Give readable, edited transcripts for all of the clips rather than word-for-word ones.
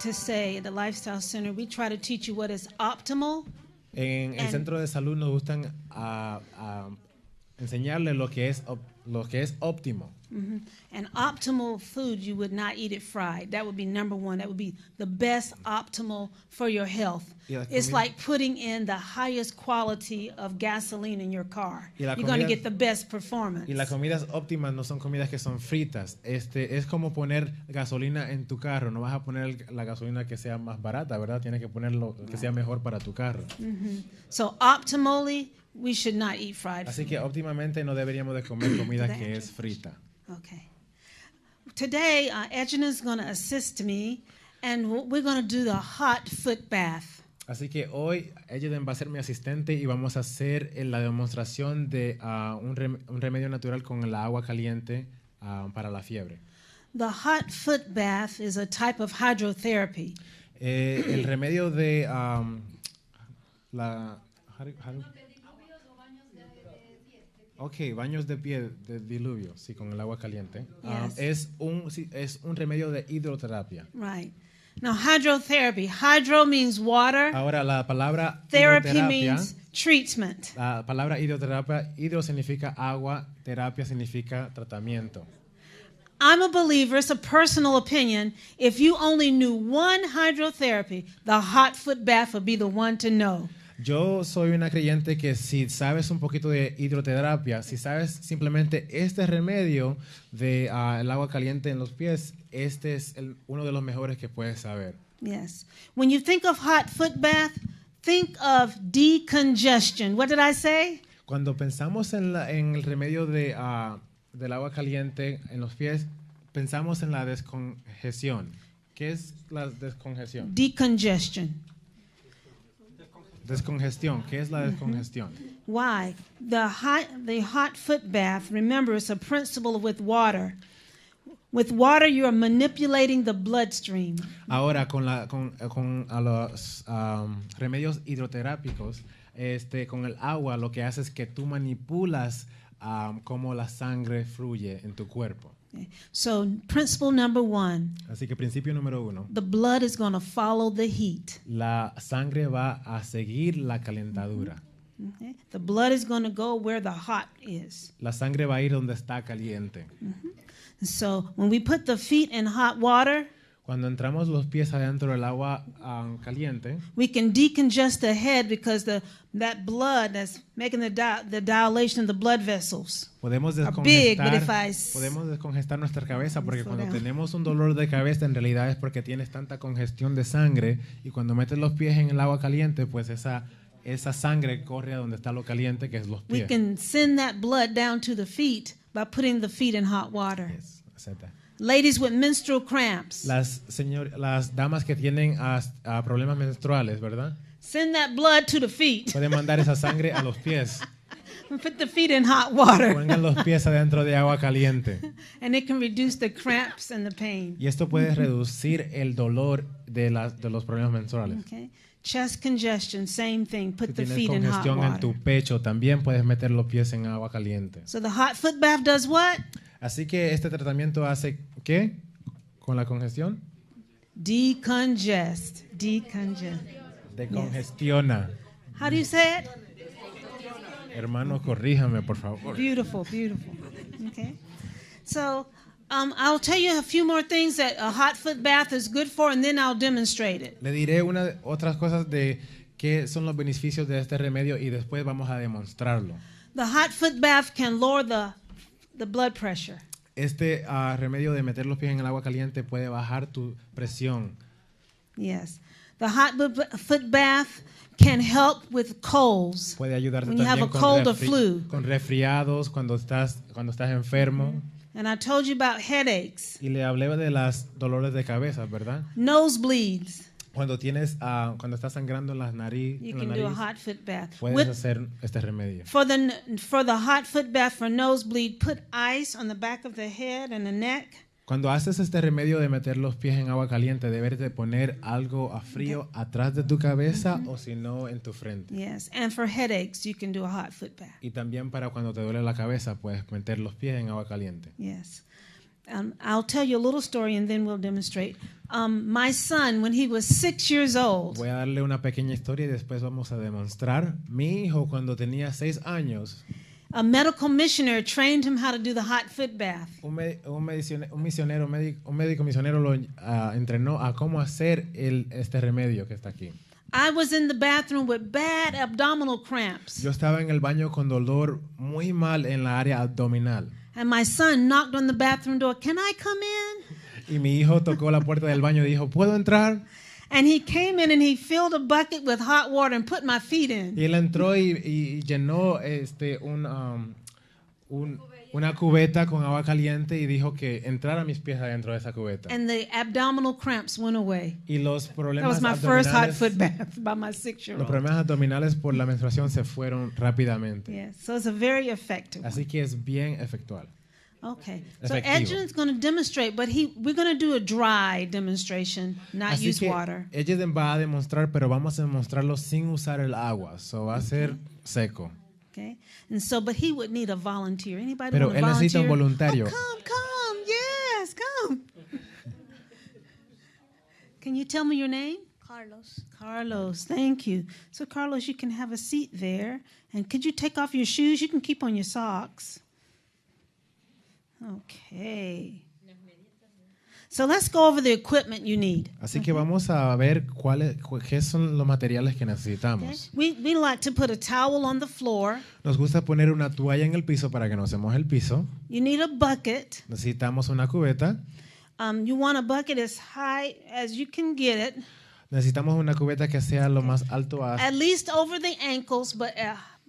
to say at the Lifestyle Center, we try to teach you what is optimal. En el centro de salud nos gustan enseñarle lo que es óptimo. Mm-hmm. And optimal food, you would not eat it fried. That would be number one. That would be the best optimal for your health. It's like putting in the highest quality of gasoline in your car. You're going to get the best performance. Y las comidas óptimas no son comidas que son fritas. Es como poner gasolina en tu carro. No vas a poner la gasolina que sea más barata, ¿verdad? Tienes que poner lo que sea mejor para tu carro. Mm-hmm. So optimally, we should not eat fried food. Así que óptimamente no deberíamos de comer comida que es frita. Okay. Today, Edna is going to assist me, and we're going to do the hot foot bath. Así que hoy ella va a ser mi asistente y vamos a hacer la demostración de un remedio natural con el agua caliente para la fiebre. The hot foot bath is a type of hydrotherapy. El remedio de baños de pie de diluvio, sí, con el agua caliente. Yes. Es un remedio de hidroterapia. Right. Now, hydrotherapy. Hydro means water. Ahora, la palabra Therapy hidroterapia, means treatment. la palabra hidroterapia, hidro significa agua, terapia significa tratamiento. I'm a believer, it's a personal opinion. If you only knew one hydrotherapy, the hot foot bath would be the one to know. Yo soy una creyente que si sabes un poquito de hidroterapia, si sabes simplemente este remedio de el agua caliente en los pies, este es uno de los mejores que puedes saber. Yes. When you think of hot foot bath, think of decongestion. What did I say? Cuando pensamos en el remedio del agua caliente en los pies, pensamos en la descongestión. ¿Qué es la descongestión? Decongestion. Descongestión. ¿Qué es la descongestión? Why? The hot foot bath, remember, it's a principle with water. With water, you are manipulating the bloodstream. Ahora, con los remedios hidroterápicos, con el agua, lo que hace es que tú manipulas cómo la sangre fluye en tu cuerpo. Okay. So, principle number one. Así que principio número 1. The blood is going to follow the heat. La sangre va a seguir la calentadura. Okay. The blood is going to go where the hot is. La sangre va a ir donde está caliente. So, when we put the feet in hot water, cuando entramos los pies adentro del agua caliente, we can decongest the head because that blood that's making the dilation of the blood vessels podemos are big. But if podemos descongestar nuestra cabeza porque cuando tenemos un dolor de cabeza en realidad es porque tienes tanta congestión de sangre y cuando metes los pies en el agua caliente pues esa sangre corre a donde está lo caliente que es los pies. We can send that blood down to the feet by putting the feet in hot water. Yes, acepta. Ladies with menstrual cramps. Las damas que tienen problemas menstruales, ¿verdad? Send that blood to the feet. Pueden mandar esa sangre a los pies. And put the feet in hot water. Pongan los pies adentro de agua caliente. And it can reduce the cramps and the pain. Y esto puede reducir el dolor de los problemas menstruales. Okay. Chest congestion, same thing. Put Si the tienes feet in hot congestión en water. tu pecho, también puedes meter los pies en agua caliente. So the hot foot bath does what? Así que este tratamiento hace ¿qué? ¿Con la congestión? Decongest. Decongestiona. Yes. How do you say it? Hermano, corríjame, por favor. Beautiful. Okay. So I'll tell you a few more things that a hot foot bath is good for, and then I'll demonstrate it. Le diré otras cosas de qué son los beneficios de este remedio y después vamos a demostrarlo. The hot foot bath can lower the blood pressure. Este remedio de meter los pies en el agua caliente puede bajar tu presión. Yes. The hot foot bath can help with colds. Puede ayudarte when you have a también cold or flu. con resfriados cuando estás enfermo. And I told you about headaches. Y le hablé de los dolores de cabeza, ¿verdad? Nosebleeds. Cuando estás sangrando en la nariz, You can do a hot foot bath. puedes hacer este remedio. For the hot foot bath for nosebleed, put ice on the back of the head and the neck. Cuando haces este remedio de meter los pies en agua caliente, debes de poner algo a frío atrás de tu cabeza o si no en tu frente. Yes, and for headaches, you can do a hot foot bath. Y también para cuando te duele la cabeza, puedes meter los pies en agua caliente. Yes. I'll tell you a little story and then we'll demonstrate. My son, when he was 6 years old. Voy a darle una pequeña historia y después vamos a demostrar. Mi hijo, cuando tenía 6 años, a medical missionary trained him how to do the hot foot bath. Un médico misionero lo entrenó a cómo hacer este remedio que está aquí. I was in the bathroom with bad abdominal cramps. Yo estaba en el baño con dolor muy mal en la área abdominal. And my son knocked on the bathroom door. Can I come in? Y mi hijo tocó la puerta del baño y dijo, ¿puedo entrar? And he came in and he filled a bucket with hot water and put my feet in. Y él entró y llenó una cubeta con agua caliente y dijo que entrara mis pies adentro de esa cubeta. And the abdominal cramps went away. Y los problemas That was my first hot foot bath by my 6-year-old. Los problemas abdominales por la menstruación se fueron rápidamente. Yes, so it's a very effective. Así que es bien efectual. Okay, so Edgin's going to demonstrate, but we're going to do a dry demonstration, not Así use que water. Edgin va a demostrar, pero vamos a demostrarlo sin usar el agua. So va a ser seco. Okay, and so, but he would need a volunteer. Anybody Pero want to él necesita un volunteer? voluntario. Oh, come, yes, come. Can you tell me your name? Carlos. Carlos, thank you. So Carlos, you can have a seat there. And could you take off your shoes? You can keep on your socks. Okay. So let's go over the equipment you need. Así que vamos a ver qué son los materiales que necesitamos. Okay. We like to put a towel on the floor. Nos gusta poner una toalla en el piso para que no se moje el piso. You need a bucket. Necesitamos una cubeta. You want a bucket as high as you can get it. Necesitamos una cubeta que sea lo más alto at least over the ankles, but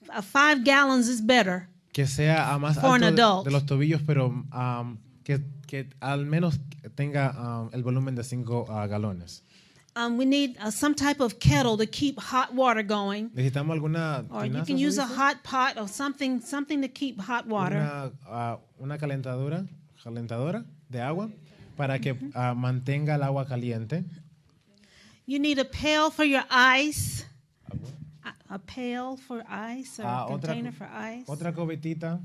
5 gallons is better. Que sea a más alto de los tobillos, pero que al menos tenga el volumen de 5 galones. We need some type of kettle to keep hot water going. Necesitamos alguna or you can use a hot pot or something to keep hot water. Una calentadora de agua para que mantenga el agua caliente. You need a pail for your ice. A pail for ice or a container for ice. Otra cubetita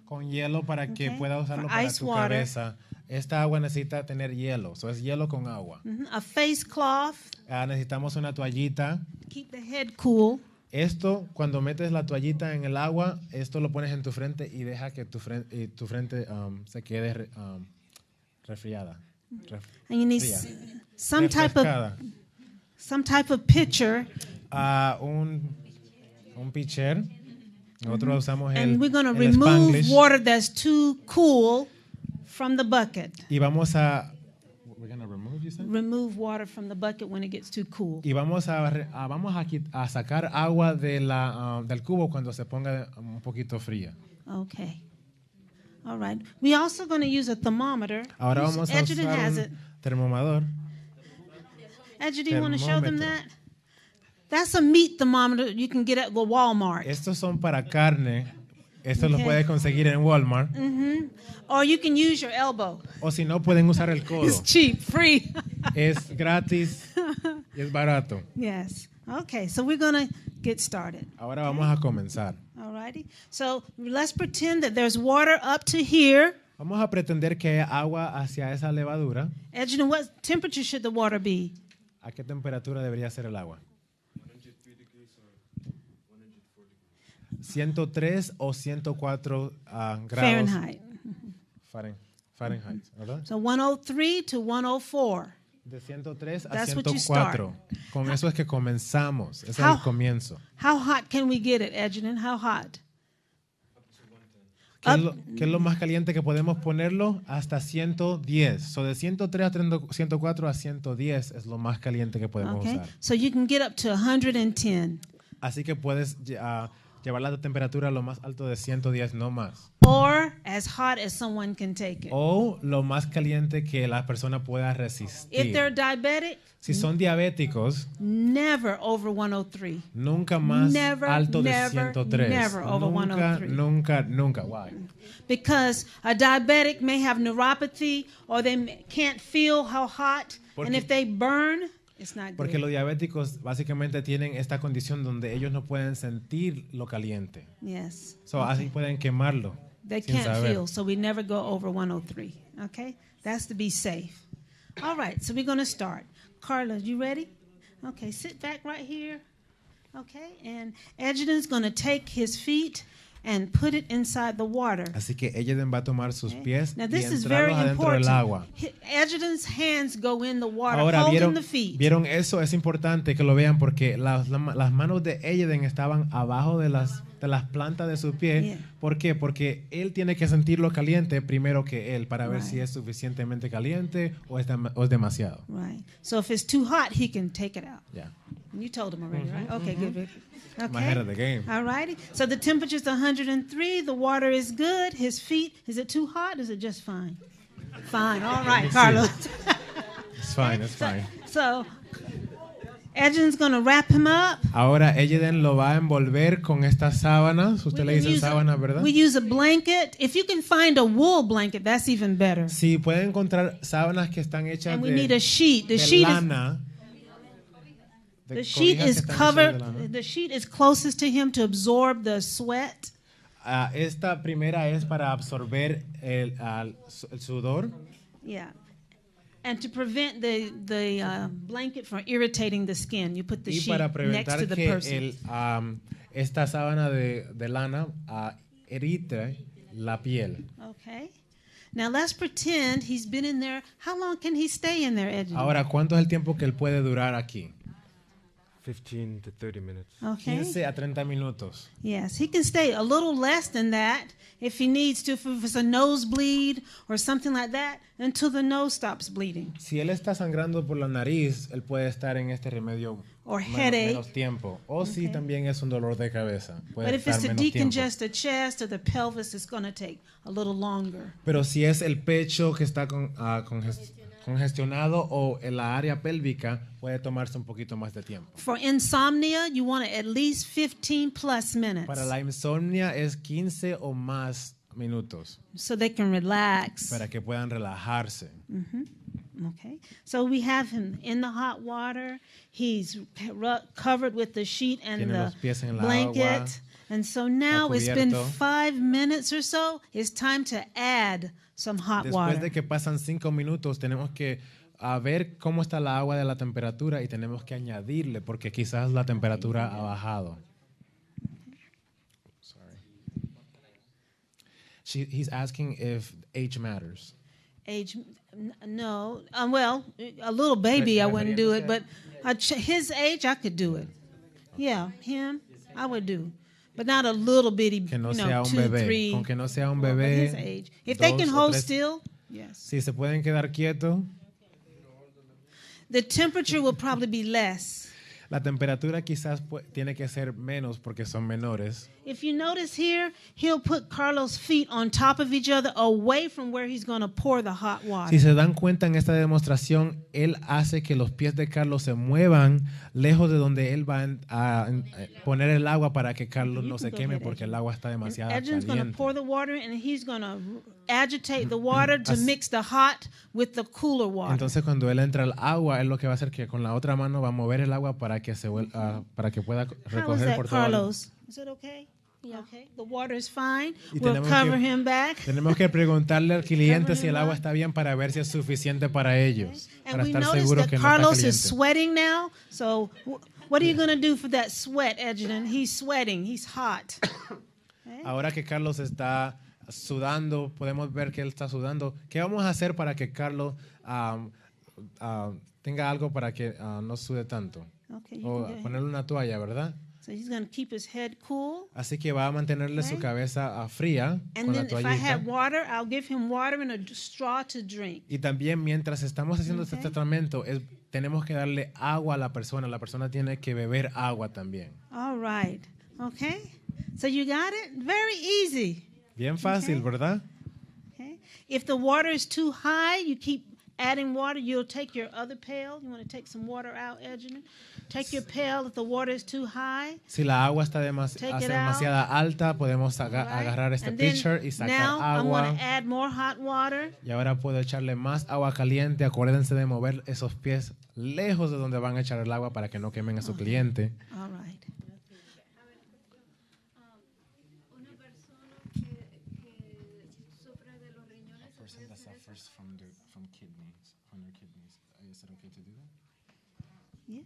con hielo para que pueda usarlo para tu cabeza. Esta agua necesita tener hielo, es hielo con agua. A face cloth. Necesitamos una toallita. Keep the head cool. Esto, cuando metes la toallita en el agua, esto lo pones en tu frente y deja que tu frente se quede resfriada. And you need some type of pitcher. Un pitcher. Nosotros usamos and we're going to remove Spanglish. Water that's too cool from the bucket. Y vamos a remove water from the bucket when it gets too cool. Y vamos a sacar agua del cubo cuando se ponga un poquito fría. Okay. All right. We're also going to use a thermometer. Ahora vamos a usar un termomador. Edgerton, you want to show them that? That's a meat thermometer you can get at Walmart. Estos son para carne. Estos los puedes conseguir en Walmart. Or you can use your elbow. O si no, pueden usar el codo. It's cheap, free. Es gratis y es barato. Yes. Okay, so we're going to get started. Ahora vamos a comenzar. All righty. So let's pretend that there's water up to here. Vamos a pretender que hay agua hacia esa levadura. Edgerton, what temperature should the water be? ¿A qué temperatura debería ser el agua? 103 o 104 grados Fahrenheit. Fahrenheit, ¿verdad? So 103 to 104. De 103 a That's 104. Con eso es que comenzamos. Ese es el comienzo. How hot can we get it, Edgerton? How hot? ¿Qué es lo más caliente que podemos ponerlo? Hasta 110. So de 103 a 104 a 110 es lo más caliente que podemos usar. So you can get up to 110. Así que puedes llevar la temperatura a lo más alto de 110, no más. Or as hot as someone can take it. O lo más caliente que la persona pueda resistir. If they're diabetic, si son diabéticos, never over 103. Nunca más alto de 103. Never over 103. Nunca. Why? Because a diabetic may have neuropathy or they can't feel how hot. And if they burn, it's not good. Porque los diabéticos básicamente tienen esta condición donde ellos no pueden sentir lo caliente. Yes. So así pueden quemarlo. They can't feel, so we never go over 103. Okay, that's to be safe. All right, so we're going to start. Carla, you ready? Okay, sit back right here. Okay, and Edgerton's going to take his feet and put it inside the water. Así que Edgerton va a tomar sus pies Now y this is very entrarlos adentro del important. agua. Edgerton's hands go in the water, Ahora, holding the feet. ¿vieron eso? Es importante que lo vean porque las manos de Edgerton estaban abajo de las plantas de sus pies. Yeah. ¿Por qué? Porque él tiene que sentirlo caliente primero que él para ver Right. si es suficientemente caliente o es demasiado. Right. So if it's too hot, he can take it out. Yeah. You told him already, right? Okay, good. I'm ahead of the game. All righty. So the temperature's 103. The water is good. His feet, is it too hot? Is it just fine? Fine. All right, Carlos. It's fine, it's fine. So Edgerton's going to wrap him up. Ahora Edgerton lo va a envolver con estas sábanas. Usted le dice sábanas, ¿verdad? We use a blanket. If you can find a wool blanket, that's even better. Sí, pueden encontrar sábanas que están hechas And we need a sheet. The de sheet is lana. The sheet is cobijas que están hechas de covered. lana. The sheet is closest to him to absorb the sweat. Esta primera es para absorber el sudor. Yeah. And to prevent the blanket from irritating the skin, you put the Y sheet para next to preventar the que person. esta sábana de lana irrite la piel. Okay. Now let's pretend he's been in there. How long can he stay in there, Edgerton? Ahora, ¿cuánto es el tiempo que él puede durar aquí? 15 to 30 minutes. Okay. 15 a 30 minutos. Yes, he can stay a little less than that if he needs to, if it's a nosebleed or something like that, until the nose stops bleeding. Si él está sangrando por la nariz, él puede estar en este remedio Or headache. menos tiempo. O si también es un dolor de cabeza, puede But if estar it's to menos tiempo. decongest the chest or the pelvis, it's going to take a little longer. Pero si es el pecho que está congestionado o en la área pélvica, puede tomarse un poquito más de tiempo. For insomnia, you want it at least 15 plus minutes. Para la insomnia es 15 o más minutos So they can relax. para que puedan relajarse. Okay. So we have him in the hot water. He's covered with the sheet and Tiene the los pies en la blanket. agua, And so now it's been cubierto. 5 minutes or so. It's time to add some hot Después water. de que pasan 5 minutos, tenemos que ver cómo está la agua de la temperatura y tenemos que añadirle porque quizás la temperatura ha bajado. Sorry. He's asking if age matters. Age, no. Well, a little baby, I wouldn't do it, but his age, I could do it. Yeah, him, I would do. But not a little bitty, Que no you sea know, un 2, bebé. 3. Con que no sea un But bebé. his age. If they can 2 o hold 3. still, yes. Si se pueden quedar quietos, The temperature will probably be less. la temperatura quizás tiene que ser menos porque son menores. If you notice here, he'll put Carlos' feet on top of each other away from where he's going to pour the hot water. Si se dan cuenta en esta demostración, él hace que los pies de Carlos se muevan lejos de donde él va a poner el agua para que Carlos no se queme porque el agua está demasiado Edgerton's going to caliente. pour the water and he's going to agitate the water to mix the hot with the cooler water. Entonces cuando él entra al agua, él lo que va a hacer que con la otra mano va a mover el agua para que para que pueda How is recoger that, por todo. Carlos? Is it okay? Yeah. Okay. The water is fine. Y We'll tenemos cover que- him back. Tenemos que preguntarle al cliente Cover si el him agua up. está bien para ver si es suficiente para ellos, And para we estar notice seguros that que no está Carlos is caliente. sweating now. So what are you going to do for that sweat, Edgerton? He's sweating. He's hot. Ahora que Carlos está sudando, podemos ver que él está sudando. ¿Qué vamos a hacer para que Carlos tenga algo para que no sude tanto? Okay. You O can go ahead. ponerle una toalla, ¿verdad? So he's going to keep his head cool. Así que va a mantenerle su Okay. cabeza fría And con la then if I had toallita. water, I'll give him water and a straw to drink. Y también mientras estamos haciendo Okay. este tratamiento, tenemos que darle agua a la persona. La persona tiene que beber agua también. All right. Okay. So you got it? Very easy. Bien fácil, Okay. ¿verdad? Okay. If the water is too high, you keep adding water. You'll take your other pail. You want to take some water out, Edgerton? Take your pail if the water is too high. Si la agua está Take it demasiada alta, podemos All right? agarrar este And then pitcher y sacar now I'm agua. going to add more hot water. Y ahora puedo echarle más agua caliente. Acuérdense de mover esos pies lejos de donde van a echar el agua para que no quemen a su cliente. All right. Una persona que sufre de los riñones, ¿se puede hacer eso? Is it okay to do that? Yeah,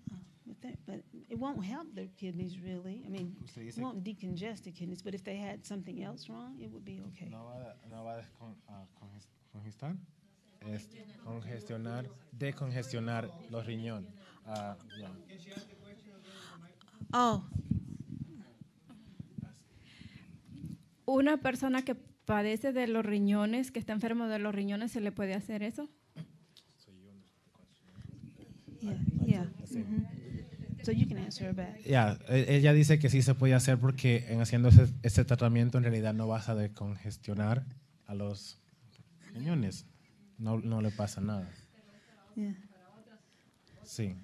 but it won't help their kidneys really. I mean, Usted it dice won't decongest the kidneys, but if they had something else wrong, it would be okay. no va a congestar, es congestionar, decongestionar los riñones. Yeah. Oh, Una persona que padece de los riñones, que está enfermo de los riñones, ¿se le puede hacer eso? yeah. So you can answer her back. Yeah, ella dice que sí se puede hacer porque en haciendo ese tratamiento en realidad no vas a decongestionar a los riñones. No le pasa nada. Yeah. Sí.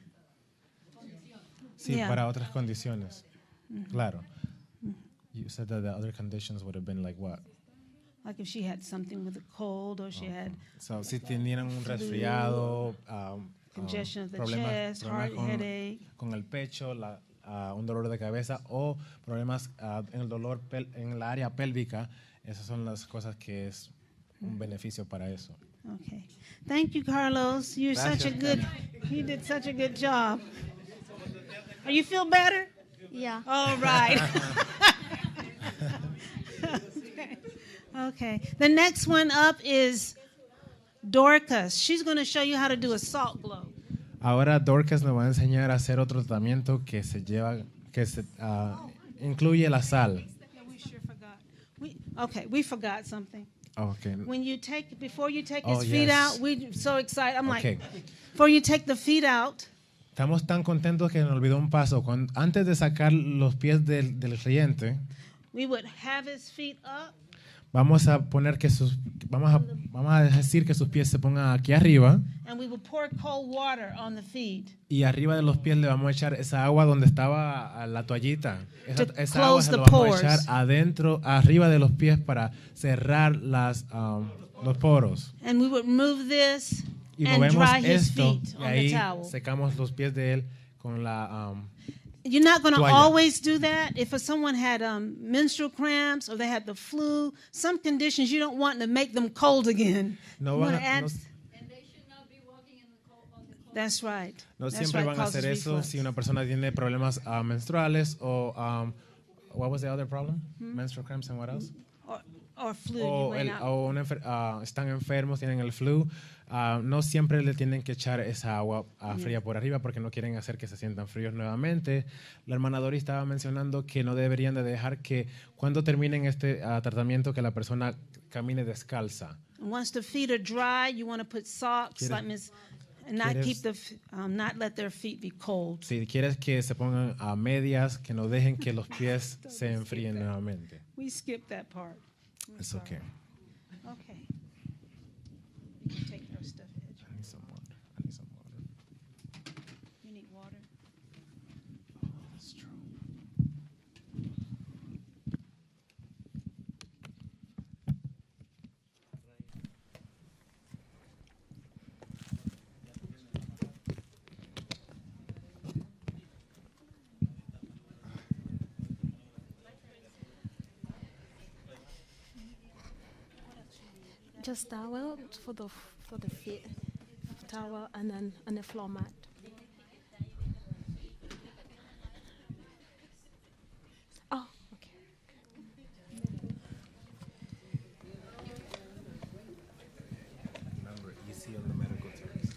Sí, Yeah. para otras condiciones. Claro. You said that the other conditions would have been like what? Like if she had something with a cold or she had So, si tenían un resfriado, congestion of the problemas chest, heart, headache. con el pecho, un dolor de cabeza o problemas en el dolor en el área pélvica, esas son las cosas que es un beneficio para eso. Okay. Thank you, Carlos. You did such a good job. Are you feel better? Yeah. All right. Okay. The next one up is Dorcas. She's going to show you how to do a salt globe. Ahora Dorcas nos va a enseñar a hacer otro tratamiento que incluye la sal. Yeah, we sure forgot. We forgot something. Okay. Before you take Oh, his feet yes. out, we're so excited. I'm Okay. like, before you take the feet out, Estamos tan contentos que nos olvidó un paso. Antes de sacar los pies del cliente, we would have his feet up. vamos a decir que sus pies se pongan aquí arriba And we would pour cold water on the feet. y arriba de los pies le vamos a echar esa agua donde estaba la toallita. Esa agua close se the lo vamos pores. a echar arriba de los pies para cerrar los poros. And we would move this Y and movemos dry his esto feet y on the ahí towel. secamos los pies de él con la You're not going to toalla. always do that. If someone had menstrual cramps or they had the flu, some conditions you don't want to make them cold again. No You van wanna a- add- no- And they should not be walking in the cold, on the cold. That's right. No That's siempre right, van a causes hacer eso reflux. si una persona tiene problemas menstruales o what was the other problem? Menstrual cramps and what else? Or flu. O, you went out. están enfermos, tienen el flu. No siempre le tienen que echar esa agua fría por arriba porque no quieren hacer que se sientan fríos nuevamente. La hermana Dori estaba mencionando que no deberían de dejar que cuando terminen este tratamiento que la persona camine descalza. And once the feet are dry, you want to put socks ¿Quieres- like Miss, and not quieres- not let their feet be cold. Si quieres que se pongan a medias, que no dejen que los pies se enfríen nuevamente. We skipped that part. It's okay. Okay. You can take your stuff, Edge. I need some water. I need some water. You need water? That's true. Just towel for the feet, towel, and then a floor mat. Oh, okay. Remember, easy on the medical terms.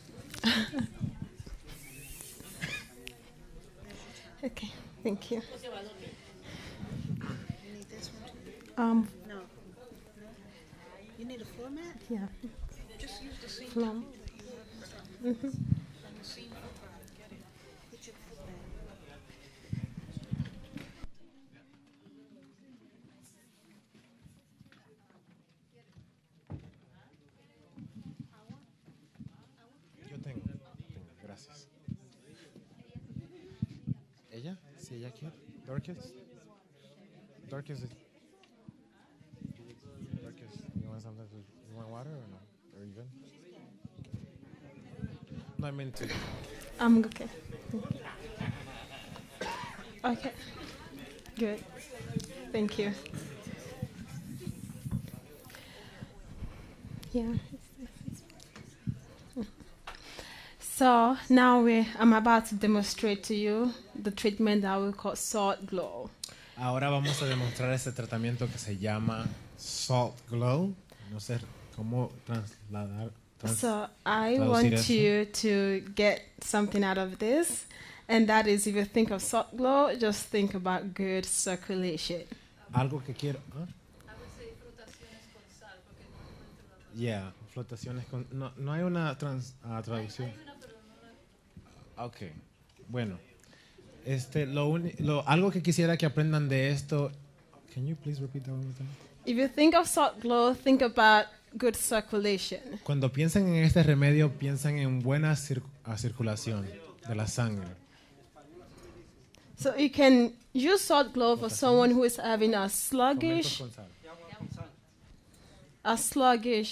Okay, thank you. You need this one? No. You need a floor mat? Yeah, Just use the seat. floor. Put your foot back. Yo tengo. Gracias. ¿Ella? Si ella quiere. Dorcas. Dorcas. Dorcas, you want something? You want water or no? Are you good? No, I mean to. I'm okay. Okay, good. Thank you. Yeah. So now I'm about to demonstrate to you the treatment that we call salt glow. Ahora vamos a demostrar ese tratamiento que se llama Salt Glow. No sé cómo trasladar. So I want eso. you to get something out of this, and that is, if you think of salt glow, just think about good circulation. Algo que quiero. ¿Ah? Yeah, flotaciones con. No hay una traducción. Ok, bueno. Algo que quisiera que aprendan de esto. Can you please repeat that one more time? If you think of salt glow, think about good circulation. Cuando piensan en este remedio, piensan en buena circulación de la sangre. So you can use salt glow for someone who is having a sluggish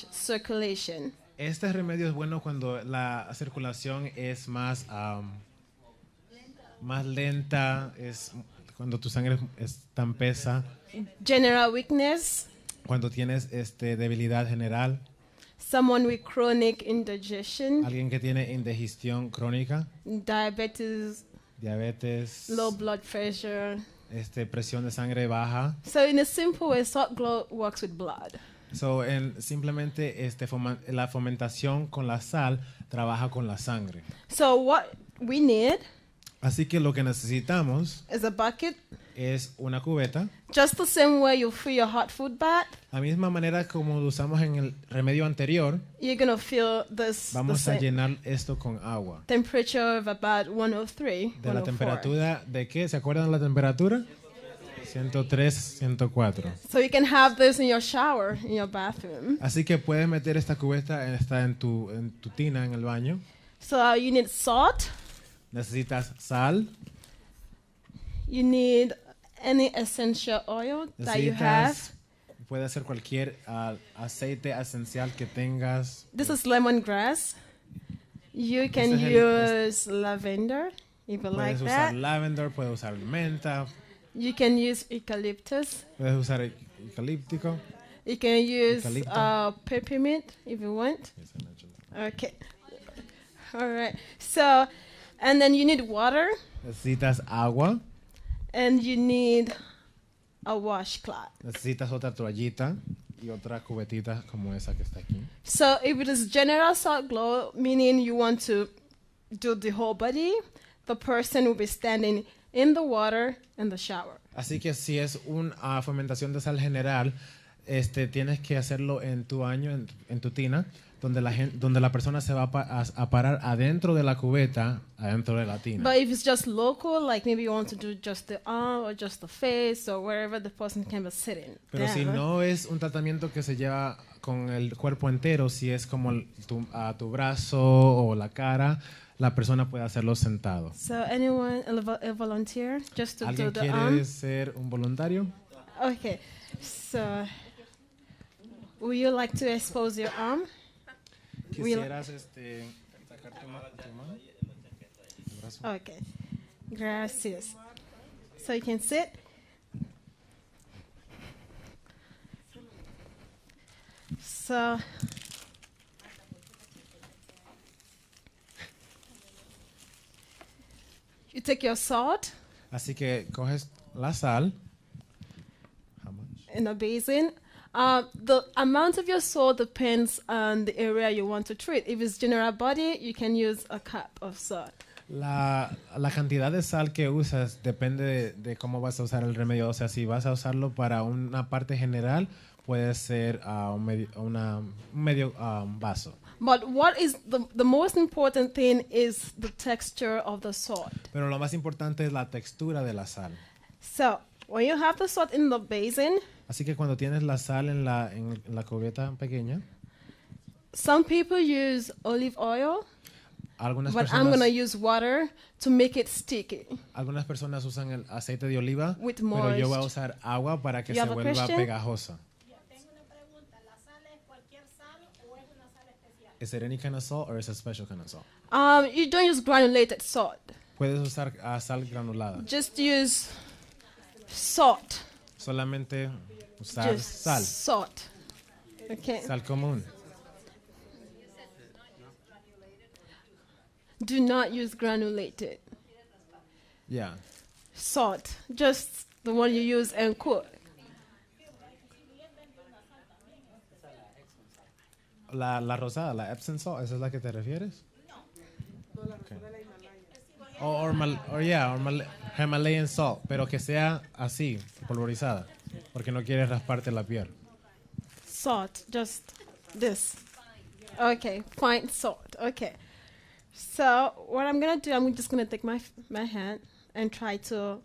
circulation. Este remedio es bueno cuando la circulación es más lenta, es cuando tu sangre es tan pesa, General weakness, cuando tienes debilidad general, someone with chronic indigestion, alguien que tiene indigestión crónica, diabetes, low blood pressure. Presión de sangre baja. So in a simple way, salt glow works with blood. So, simplemente la fomentación con la sal trabaja con la sangre. So what we need Así que lo que necesitamos is a bucket, es una cubeta. just the same way you fill your hot food bath. La misma manera como lo usamos en el remedio anterior, You're gonna fill this the vamos a same llenar esto con agua. temperature of about 103, De la 104. temperatura de qué? ¿Se acuerdan la temperatura? 103, 104. So you can have this in your shower, in your bathroom. Así que puedes meter esta cubeta en tu tina en el baño. So you need salt. Necesitas sal. You need any essential oil that you have. Puede ser cualquier aceite esencial que tengas. This is lemongrass. You can use lavender if you like Puedes usar that. lavender, puedes usar menta, You can use eucalyptus. puedes usar eucalíptico. You can use Eucalipto. peppermint if you want. Okay. All right. So, and then you need water, Necesitas agua, and you need a washcloth. necesitas otra toallita y otra cubetita como esa que está aquí. So if it is general salt glow, meaning you want to do the whole body, the person will be standing in the water in the shower. Así que si es una fermentación de sal general, tienes que hacerlo en tu baño, en tu tina, donde la persona se va a parar adentro de la cubeta, adentro de la tina. But if it's just local, like maybe you want to do just the arm or just the face or wherever the person can be sitting. Pero si down. no es un tratamiento que se lleva con el cuerpo entero, si es como tu brazo o la cara, la persona puede hacerlo sentado. So anyone, a volunteer, just to do ¿Alguien the quiere arm? ser un voluntario? Okay. So would you like to expose your arm? ¿Quisieras sacar tu mano? Tu brazo? Okay. Gracias. So you can sit. So you take your salt Así que coges la sal. How much? in a basin. The amount of your salt depends on the area you want to treat. If it's general body, you can use a cup of salt. La cantidad de sal que usas depende de cómo vas a usar el remedio. O sea, si vas a usarlo para una parte general, puede ser un medio vaso. But what is the most important thing is the texture of the salt. Pero lo más importante es la textura de la sal. So when you have the salt in the basin, Así que cuando tienes la sal en la cubeta pequeña, some people use olive oil, algunas but I'm going to personas, use water to make it sticky. algunas personas usan el aceite de oliva, With pero yo voy a moist. usar agua para que You se have a vuelva question? pegajosa. Is it any kind of salt or is it a special kind of salt? You don't use granulated salt. Puedes usar sal granulada. Just use salt. Solamente usar Just sal. salt. Okay. Sal común. Do not use granulated Yeah. salt, just the one you use and cook. La rosada, la Epsom salt, ¿esa es la que te refieres? Okay. Or Himalayan salt, pero que sea así, polvorizada, porque no quieres rasparte la piel. Salt, just this. Okay, fine salt. Okay. So what I'm gonna do, I'm just gonna take my hand and try to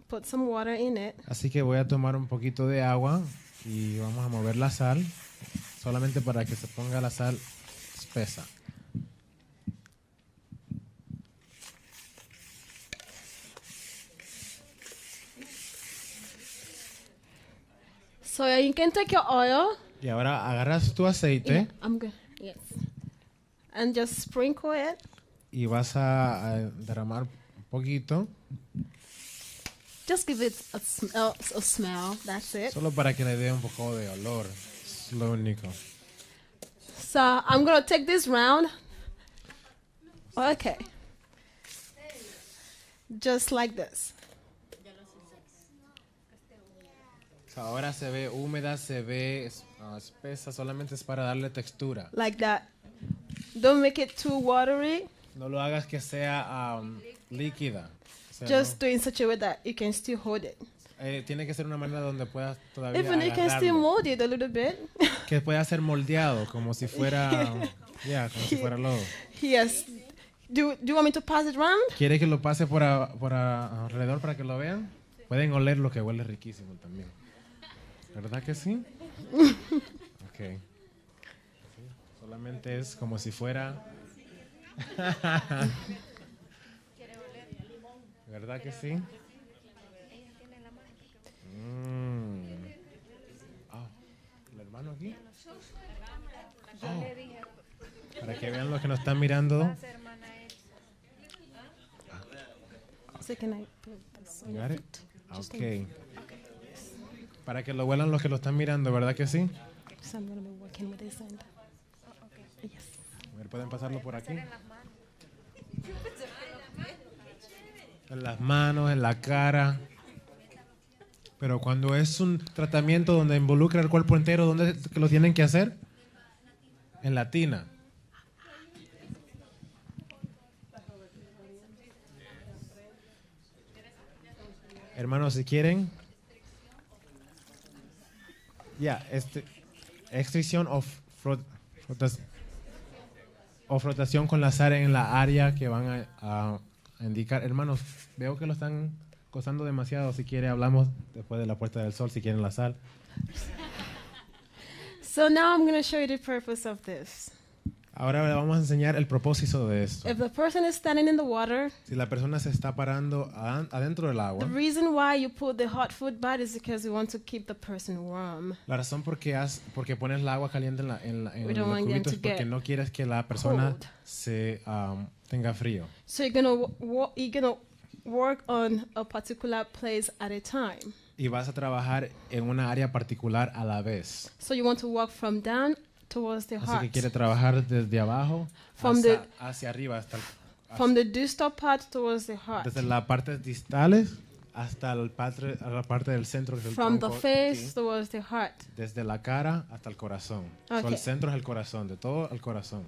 put some water in it. Así que voy a tomar un poquito de agua y vamos a mover la sal, solamente para que se ponga la sal espesa. So you can take your oil. Y ahora agarras tu aceite Yeah, I'm good. Yes. And just sprinkle it. y vas a derramar un poquito, Just give it a smell. That's it. solo para que le dé un poco de olor. Es lo único. So I'm gonna take this round. Okay. Just like this. Ahora se ve húmeda, se ve espesa, solamente es para darle textura. Like that. Don't make it too watery. No lo hagas que sea líquida. O sea, Just do it in such a way that you can still hold it. tiene que ser una manera donde puedas todavía Even you can still agarrarlo. mold it a little bit. Que pueda ser moldeado, como si fuera, como si fuera lodo. Yes. Do you want me to pass it round? ¿Quiere que lo pase por alrededor para que lo vean? Pueden oler lo que huele riquísimo también. ¿Verdad que sí? Ok. Sí, solamente es como si fuera... ¿Verdad que sí? ¿El hermano aquí? Para que vean los que nos están mirando. So can I put this on You your got it? feet? Ok. Para que lo huelan los que lo están mirando, ¿verdad que sí? So I'm going to be working with this end. Yes. A ver, ¿pueden pasarlo por aquí? En las manos, en la cara. Pero cuando es un tratamiento donde involucra el cuerpo entero, ¿dónde es que lo tienen que hacer? En la tina. Hermanos, si quieren, extracción o frotación con la sal en la área que van a indicar. Hermanos, veo que lo están gozando demasiado. Si quiere, hablamos después de la puesta del sol, si quieren la sal. So now I'm going to show you the purpose of this. Ahora le vamos a enseñar el propósito de esto. If the person is standing in the water, Si la persona se está parando adentro del agua, the reason why you put the hot food bath is because you want to keep the person warm. la razón porque pones el agua caliente en We los don't want them cubitos to es porque get no quieres que la persona cold. se tenga frío. So you're gonna work on a particular place at a time. Y vas a trabajar en una área particular a la vez. So you want to walk from down towards the Así heart. que quiere trabajar desde abajo hacia arriba, From the distal part towards the heart. desde las partes distales hasta la parte del centro. Que es el From the tronco face aquí, towards the heart. desde la cara hasta el corazón. So, Okay. el centro es el corazón, de todo el corazón.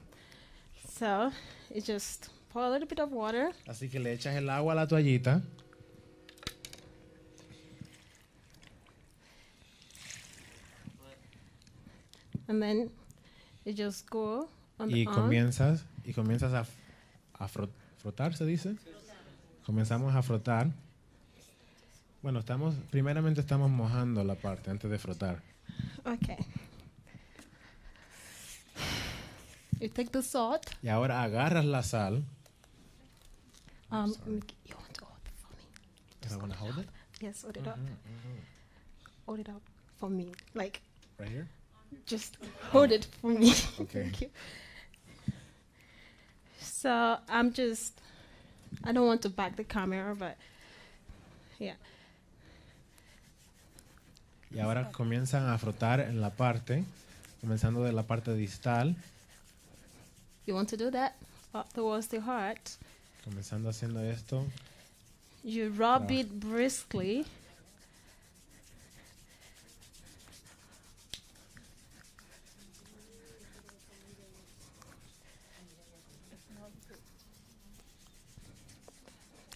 So you just pour a little bit of water. Así que le echas el agua a la toallita. And then you just go on Y the arm. comienzas a frotar, se dice. Comenzamos a frotar. Bueno, primeramente estamos mojando la parte antes de frotar. Okay. You take the salt. Y ahora agarras la sal. You want to hold it for me? Do I want to hold it? Yes, hold it up. Hold it up for me. Like, Right here? just hold it for me. Okay. Thank you. So I don't want to back the camera, but yeah. Y ahora comienzan a frotar en la parte, comenzando de la parte distal. You want to do that? towards the heart. Comenzando haciendo esto. You rub it briskly.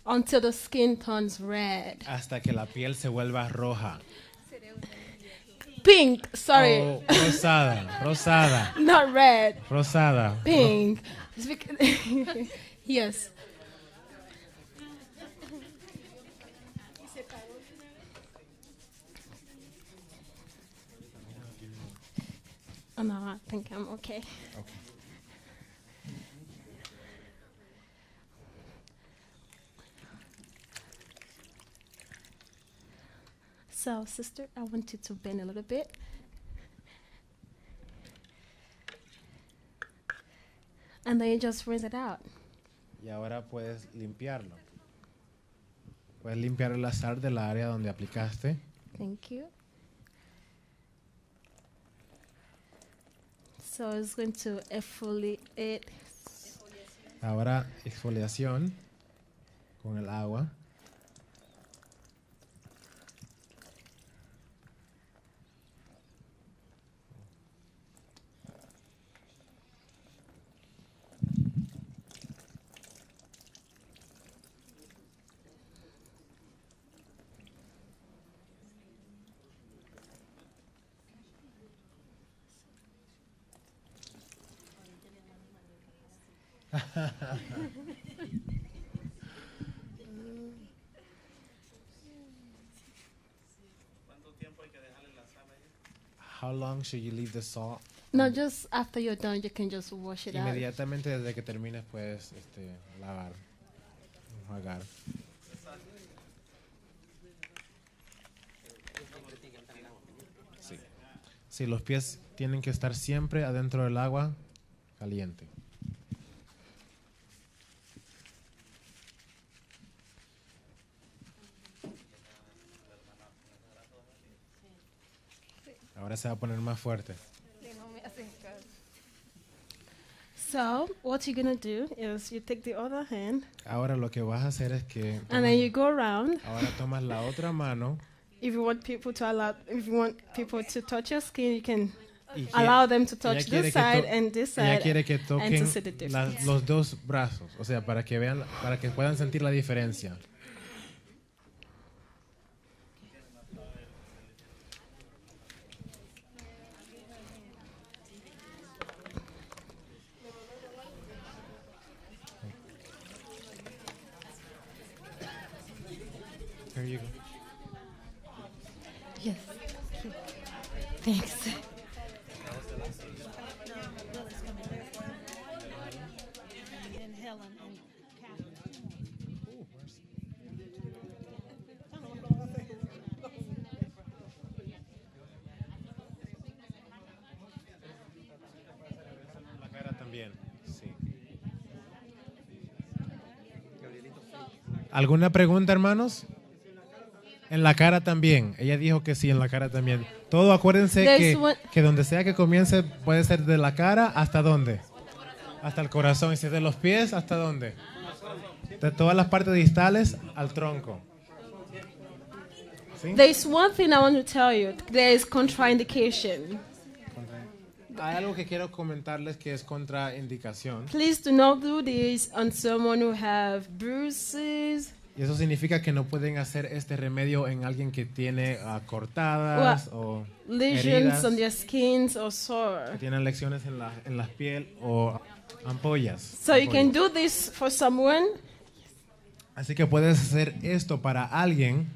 Until the skin turns red. Hasta que la piel se vuelva roja. Pink, sorry. Oh, rosada, rosada, Not red. rosada. Pink. Yes. Oh, no, I think I'm okay. So, sister, I want you to bend a little bit. And then you just rinse it out. Y ahora puedes limpiarlo. Puedes limpiar el azar de la área donde aplicaste. Thank you. So it's going to exfoliate. Ahora exfoliación con el agua. How long should you leave the salt? No, just after you're done, you can just wash it out. Inmediatamente desde que termines puedes lavar, enjuagar. Sí. Sí, los pies tienen que estar siempre adentro del agua caliente. Ahora se va a poner más fuerte. So what you're gonna do is you take the other hand Ahora lo que vas a hacer es que and then you go around. ahora tomas la otra mano If you want people to touch your skin, you can y allow them to touch ella quiere this que side to- and this ella side. quiere que and toquen to see the difference. los dos brazos, o sea, para que vean, para que puedan sentir la diferencia. There you go. Yes. Thanks. And Helen and Catherine. La cara también, sí. ¿Alguna pregunta, hermanos? En la cara también. Ella dijo que sí, en la cara también. Todo, acuérdense que donde sea que comience puede ser de la cara hasta dónde. Hasta el corazón. Y si es de los pies, ¿hasta dónde? De todas las partes distales al tronco. ¿Sí? There's one thing I want to tell you. There is contraindication. Hay algo que quiero comentarles que es contraindicación. Please do not do this on someone who have bruises. Y eso significa que no pueden hacer este remedio en alguien que tiene cortadas o Lesions heridas, on their skins or que sore. tienen lesiones en la piel o ampollas. So you can do this for someone, Así que puedes hacer esto para alguien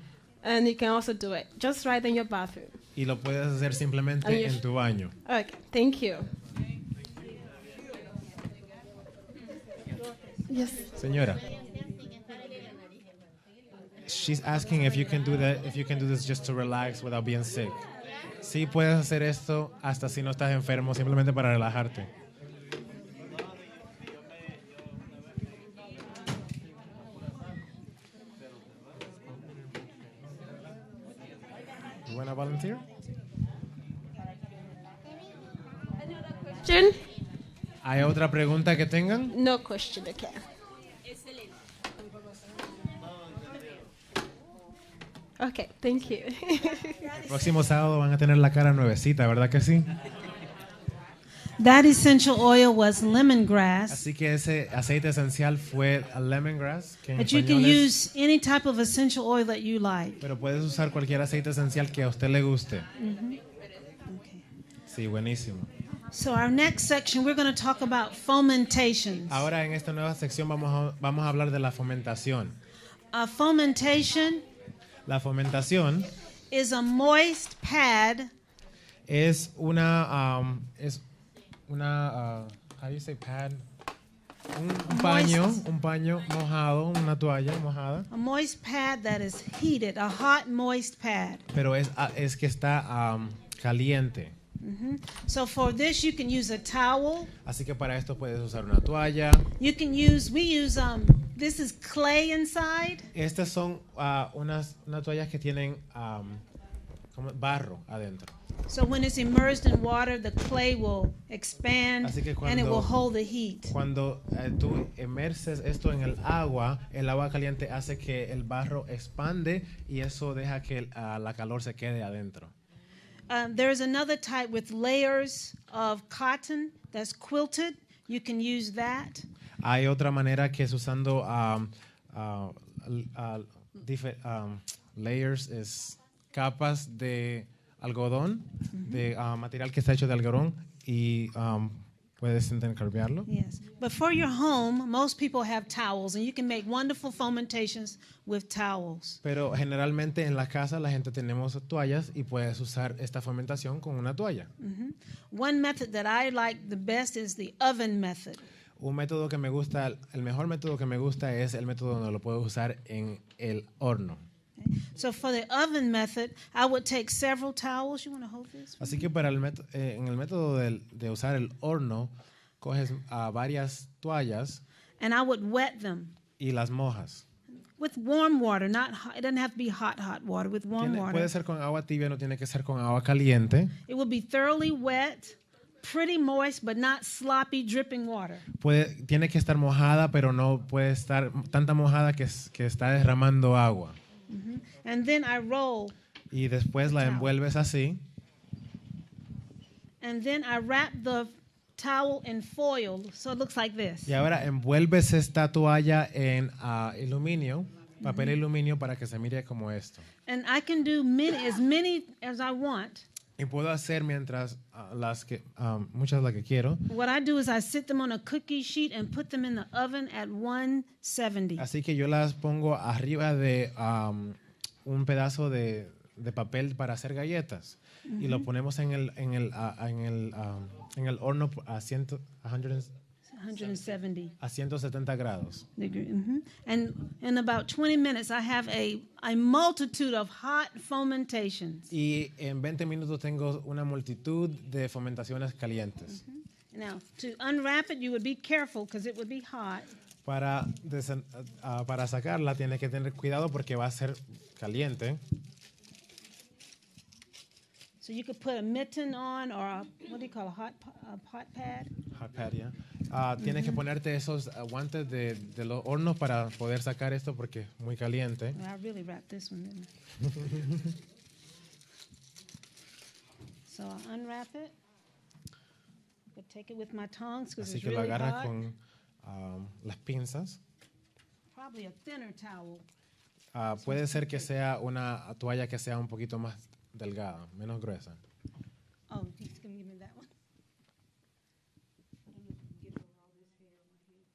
and you can also do it just right in your bathroom. y lo puedes hacer simplemente And you en tu baño. Okay, thank you. Yes. Señora. She's asking if you can do that, if you can do this just to relax without being sick. Sí puedes hacer esto hasta si no estás enfermo, simplemente para relajarte. You wanna volunteer? Question? ¿Hay otra pregunta que tengan? No question, okay. Okay, thank you. El próximo sábado van a tener la cara nuevecita, ¿verdad que sí? That essential oil was lemongrass. Así que ese aceite esencial fue a lemongrass, que en But you can español es- use any type of essential oil that you like. pero puedes usar cualquier aceite esencial que a usted le guste. Okay. Sí, buenísimo. So our next section, we're going to talk about fomentations. Ahora en esta nueva sección vamos a hablar de la fomentación. Fomentation La fomentación is a moist pad es una how do you say pad? Un paño mojado, una toalla mojada, a moist pad that is heated, a hot moist pad. pero es que está caliente. So for this you can use a towel. Así que para esto puedes usar una toalla. You can use, we use this is clay inside. Estas son unas toallas que tienen como barro adentro. So when it's immersed in water, the clay will expand Así que and it will cuando- hold the heat. Cuando tú emerces esto en el agua caliente hace que el barro expande y eso deja que la calor se quede adentro. There's another type with layers of cotton that's quilted. You can use that. Hay otra manera que es usando layers, es capas de algodón, de material que está hecho de algodón y puedes intercambiarlo. Yes. But for your home, most people have towels, and you can make wonderful fomentations with towels. Pero generalmente en la casa la gente tenemos toallas y puedes usar esta fermentación con una toalla. One method that I like the best is the oven method. Un método que me gusta, el mejor método que me gusta es el método donde lo puedo usar en el horno. So for the oven method, I would take several towels. You want to hold this? Así que para en el método de usar el horno, coges varias toallas And I would wet them y las mojas. with warm water, not hot. It doesn't have to be hot water, with warm water. Puede ser con agua tibia, no tiene que ser con agua caliente. It will be thoroughly wet, pretty moist, but not sloppy, dripping water. Tiene que estar mojada, pero no puede estar tanta mojada que está derramando agua. And then I roll, Y después la envuelves así. and then I wrap the towel in foil, so it looks like this. Y ahora envuelves esta toalla en aluminio, papel aluminio para que se mire como esto. And I can do many as I want. Y puedo hacer muchas las que quiero. What I do is I sit them on a cookie sheet and put them in the oven at 170. Así que yo las pongo arriba de un pedazo de papel para hacer galletas y lo ponemos en el horno a 170 170 grados. degree. And in about 20 minutes, I have a multitude of hot fomentations. Y en 20 minutos tengo una multitud de fermentaciones calientes. Now, to unwrap it, you would be careful because it would be hot. Para sacarla tienes que tener cuidado porque va a ser caliente. So you could put a mitten on or what do you call a hot pad? Hot pad, yeah. Tienes que ponerte esos guantes de los hornos para poder sacar esto porque es muy caliente. Well, I really wrapped this one, didn't I? So I unwrap it. I take it with my tongs because Así it's que lo really agarras hot. con las pinzas. Probably a thinner towel. Puede ser que sea una toalla que sea un poquito más delgada, menos gruesa. Oh, he's going to give me that one. I don't know if you can get over all this hair on my head.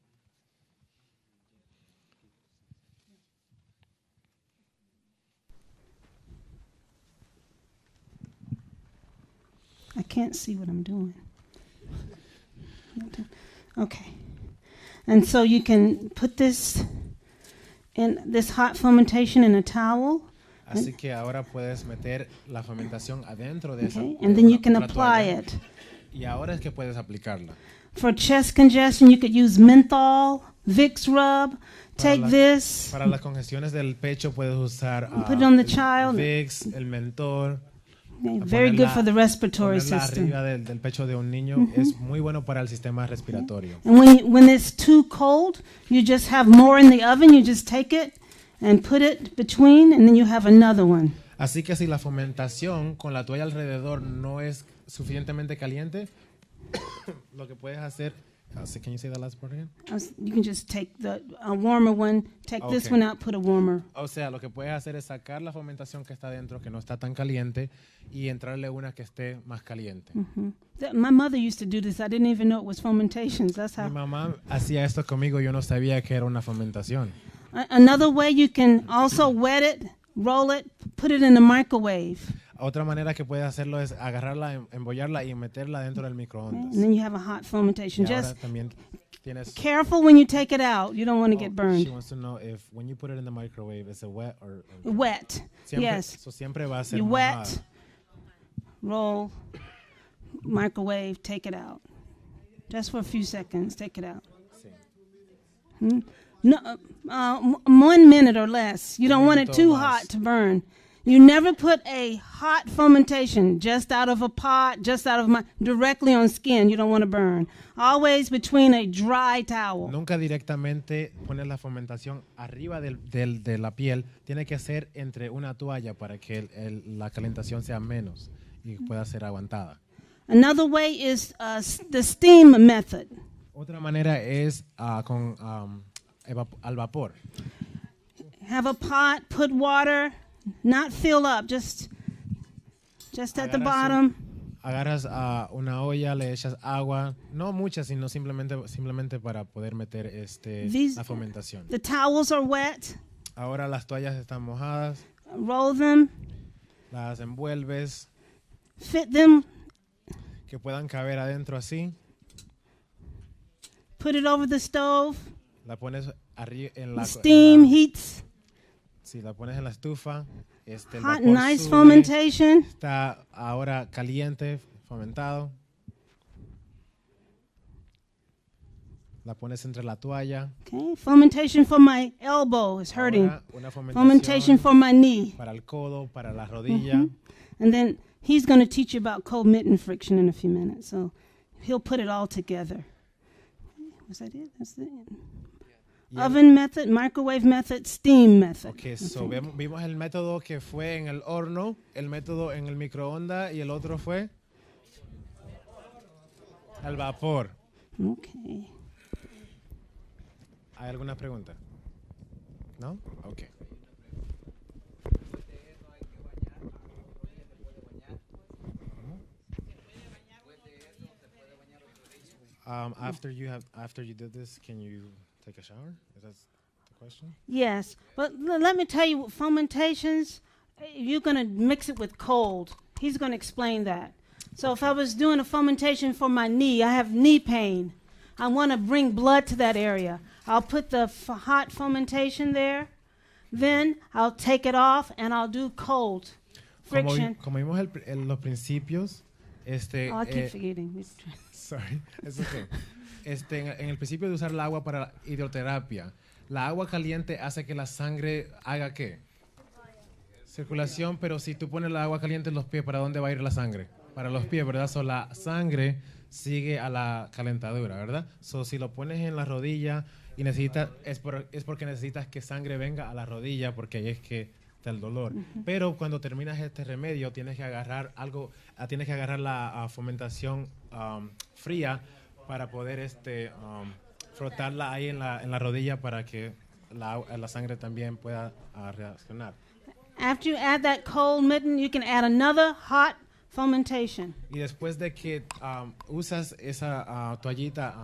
I can't see what I'm doing. Okay. And so you can put this hot fermentation in a towel. Así que ahora puedes meter la fermentación adentro de esa Okay, and then you can otra apply toalla. it. Y ahora es que puedes aplicarla. For chest congestion, you could use menthol, Vicks rub. Take this, Para las congestiones del pecho puedes usar Put it on the el child. Vicks, el mentor. Okay, very good for the respiratory ponerla system. arriba del pecho de un niño es muy bueno para el sistema respiratorio. And when it's too cold, you just have more in the oven. You just take it and put it between, and then you have another one. Así que si la fomentación con la toalla alrededor no es suficientemente caliente, lo que puedes hacer, can you say that last part again? You can just take a warmer one, take this Okay. one out, put a warmer. O sea, lo que puedes hacer es sacar la fomentación que está dentro, que no está tan caliente, y entrarle una que esté más caliente. My mother used to do this. I didn't even know it was fomentations. That's Mi how. mamá hacía esto conmigo, yo no sabía que era una fomentación. Another way you can also wet it, roll it, put it in the microwave, Otra manera que puedes hacerlo es agarrarla, embollarla y meterla dentro del microondas. and then you have a hot fermentation. Y ahora Just también tienes... careful when you take it out. You don't want to get She burned. wants to know if when you put it in the microwave, is it wet or... Wet. Siempre, Yes. so siempre va a ser You mojada. wet, roll, microwave, take it out. Just for a few seconds, take it out. Sí. No, 1 minute or less. You don't want it minuto too más. hot to burn. You never put a hot fermentation just out of a pot, just out of directly on skin. You don't want to burn. Always between a dry towel. Nunca directamente pones la fermentación arriba de la piel. Tiene que ser entre una toalla para que la calentación sea menos y pueda ser aguantada. Another way is the steam method. Otra manera es al vapor. Have a pot, put water, not fill up, just at the bottom. Agarras una olla, le echas agua, no mucha, sino simplemente para poder meter la fermentación. The towels are wet. Ahora las toallas están mojadas, Roll them, las envuelves, fit them, que puedan caber adentro así, put it over the stove. la pones arriba en The la steam heats. sí, la pones en la estufa, el Hot, vapor nice sube, fermentation. está ahora caliente, fermentado. La pones entre la toalla. Okay, fermentation for my elbow is hurting. Ahora una Fermentation for my knee. para el codo, para la rodilla. And then he's going to teach you about cold mitten friction in a few minutes. So he'll put it all together. Was that it? That's it. Y el- Oven method, microwave method, steam method. Ok, so vimos el método que fue en el horno, el método en el microondas y el otro fue al vapor. Okay. ¿Hay alguna pregunta? ¿No? Ok. After you did this, can you take a shower? Is that the question? Yes, but let me tell you, fermentations, you're going to mix it with cold. He's going to explain that. So if I was doing a fermentation for my knee, I have knee pain. I want to bring blood to that area. I'll put the hot fermentation there. Then I'll take it off and I'll do cold friction. Como vimos los principios, Oh, I keep forgetting. sorry, it's okay. En el principio de usar el agua para la hidroterapia, la agua caliente hace que la sangre haga ¿qué? Circulación, pero si tú pones la agua caliente en los pies, ¿para dónde va a ir la sangre? Para los pies, ¿verdad? So, la sangre sigue a la calentadura, ¿verdad? So, si lo pones en la rodilla y necesitas, es porque necesitas que sangre venga a la rodilla, porque ahí es que está el dolor. Pero cuando terminas este remedio, tienes que agarrar la fermentación fría para poder frotarla ahí en la rodilla para que la sangre también pueda reaccionar. After you add that cold mitten, you can add another hot fermentation. Y después de que usas esa toallita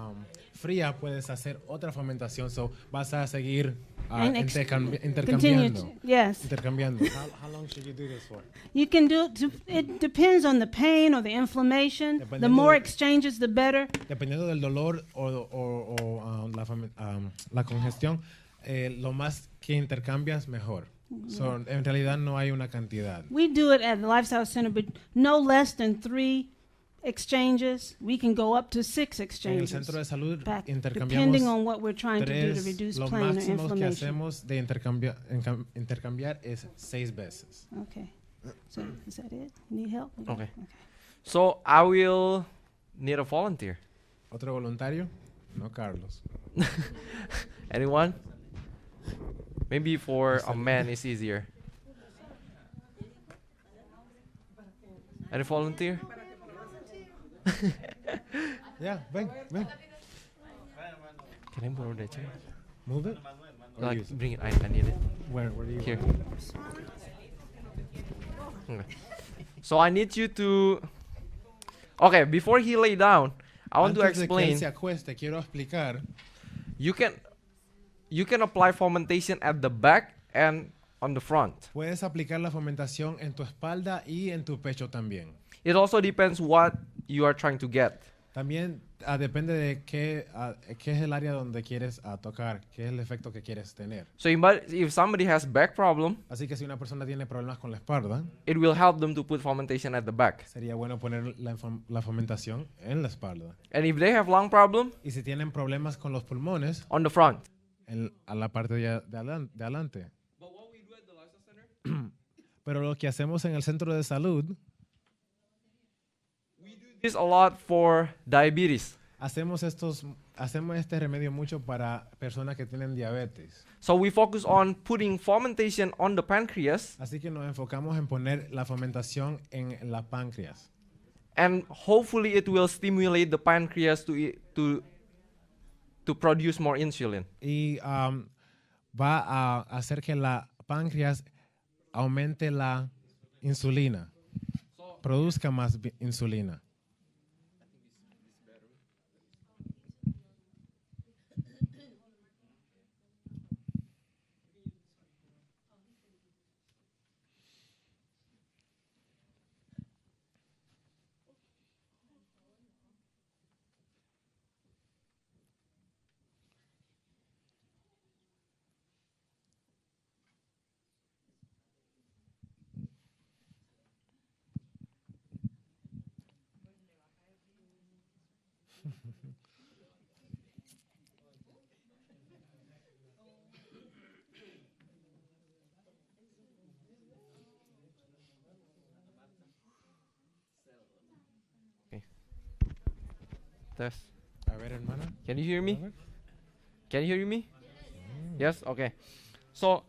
fría, puedes hacer otra fermentación. So, vas a seguir And intercambiando. Yes. Intercambiando. How long should you do this for? You can do it. It depends on the pain or the inflammation. The more exchanges, the better. Dependiendo del dolor o la congestión, lo más que intercambias, mejor. So, en realidad no hay una cantidad. We do it at the Lifestyle Center, but no less than 3 exchanges. We can go up to 6 En el exchanges. centro de salud Back, intercambiamos depending on what we're trying to do to 3, reduce lo pain or máximo que inflammation. hacemos de intercambiar es 6 veces. Okay. So is that it? Need help? Okay. So I will need a volunteer. ¿Otro voluntario? No, Carlos. Anyone? Maybe for a man it's easier. Any volunteer? Yeah, ven. Can I borrow the chair? Move it. Or Like, use it? bring it. I need it. Where do you Here. want Okay. So I need you to. Okay, before he lay down, I want to Antes de que él explain. se acueste, quiero explicar. You can apply fomentation at the back and on the front. Puedes aplicar la fomentación en tu espalda y en tu pecho también. It also depends what you are trying to get. También depende de qué es el área donde quieres tocar, qué es el efecto que quieres tener. So if somebody has back problem, Así que si una persona tiene problemas con la espalda, it will help them to put fomentation at the back. sería bueno poner la fomentación en la espalda. And if they have lung problem, Y si tienen problemas con los pulmones, on the front. a la parte de adelante. Pero lo que hacemos en el centro de salud, This a lot for diabetes. hacemos este remedio mucho para personas que tienen diabetes. So we focus on putting fomentation on the pancreas, Así que nos enfocamos en poner la fomentación en la páncreas. and hopefully it will stimulate the pancreas to produce more insulin. Y va a hacer que la páncreas aumente la insulina, produzca más insulina. Test. A ver, hermana. Can you hear me? Can you hear me? Yes? Okay. So,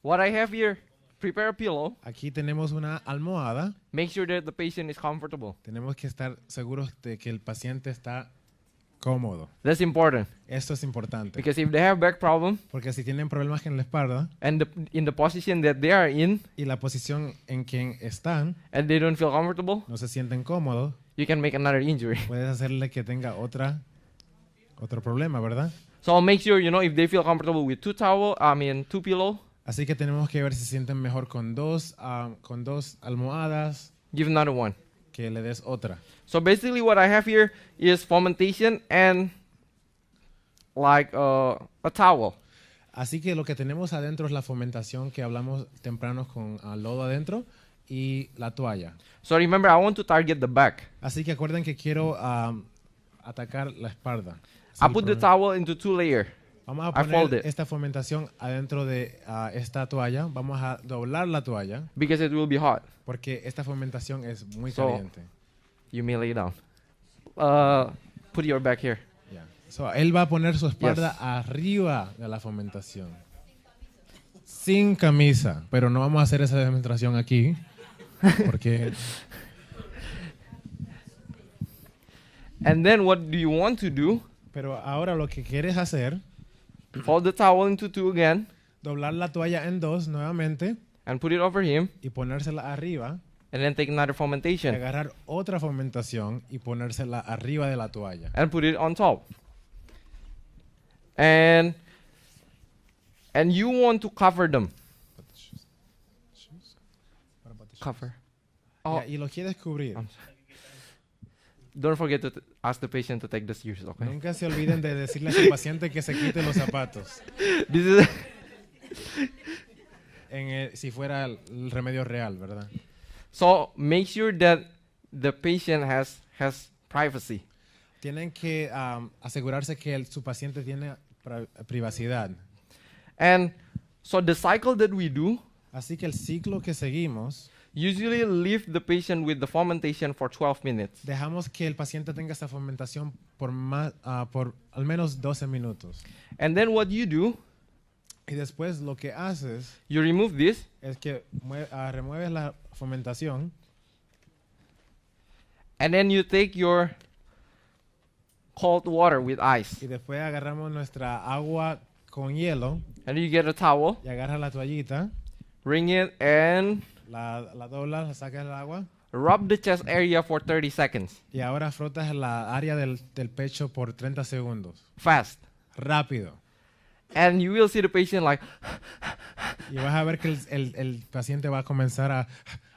what I have here, prepare a pillow. Aquí tenemos una almohada. Make sure that the patient is comfortable. Tenemos que estar seguros de que el paciente está cómodo. That's important. Esto es importante. Because if they have back problem, Porque si tienen problemas en la espalda and in the position that they are in, y la posición en que están and they don't feel comfortable, no se sienten cómodos, you can make another injury. puedes hacerle que tenga otro problema, ¿verdad? So make sure, if they feel comfortable with two pillow, Así que tenemos que ver si se sienten mejor con dos almohadas, give another one. que le des otra. So basically what I have here is fomentation and like a towel. Así que lo que tenemos adentro es la fomentación que hablamos temprano con lodo adentro y la toalla. So remember, I want to target the back. Así que acuerden que quiero atacar la espalda. I put the towel into 2 layers. Vamos a I fold poner it. esta fomentación adentro de esta toalla. Vamos a doblar la toalla Because it will be hot. porque esta fomentación es muy So- caliente. You may lay down. Put your back here. Yeah. So, él va a poner su espalda Yes. arriba de la fomentación. Sin camisa. Pero no vamos a hacer esa demostración aquí. Porque And then what do you want to do? pero ahora lo que quieres hacer, Fold the towel into 2 again doblar la toalla en dos nuevamente and put it over him, y ponérsela arriba, and then take another y fomentation agarrar otra fomentación y ponérsela arriba de la toalla. and put it on top. And you want to cover them. Cover. Oh, Ya, y lo quieres cubrir. don't forget to ask the patient to take the shoes, okay? Nunca se olviden de decirle a su paciente que se quite los zapatos. This is Si fuera el remedio real, ¿verdad? so make sure that the patient has privacy. Tienen que asegurarse que su paciente tiene privacidad. And so the cycle that we do, Así que el ciclo que seguimos, usually leave the patient with the fermentation for 12 minutes. dejamos que el paciente tenga esta fermentación por al menos 12 minutos. And then what you do, Y después lo que haces you remove this, es que remueves la fermentación and then you take your cold water with ice, y después agarramos nuestra agua con hielo and you get a towel, y agarras la toallita, wring it, and la doblas, la sacas del agua rub the chest area for 30 seconds. y ahora frotas la área del pecho por 30 segundos. Fast. Rápido. And you will see the patient like, Y vas a ver que el paciente va a comenzar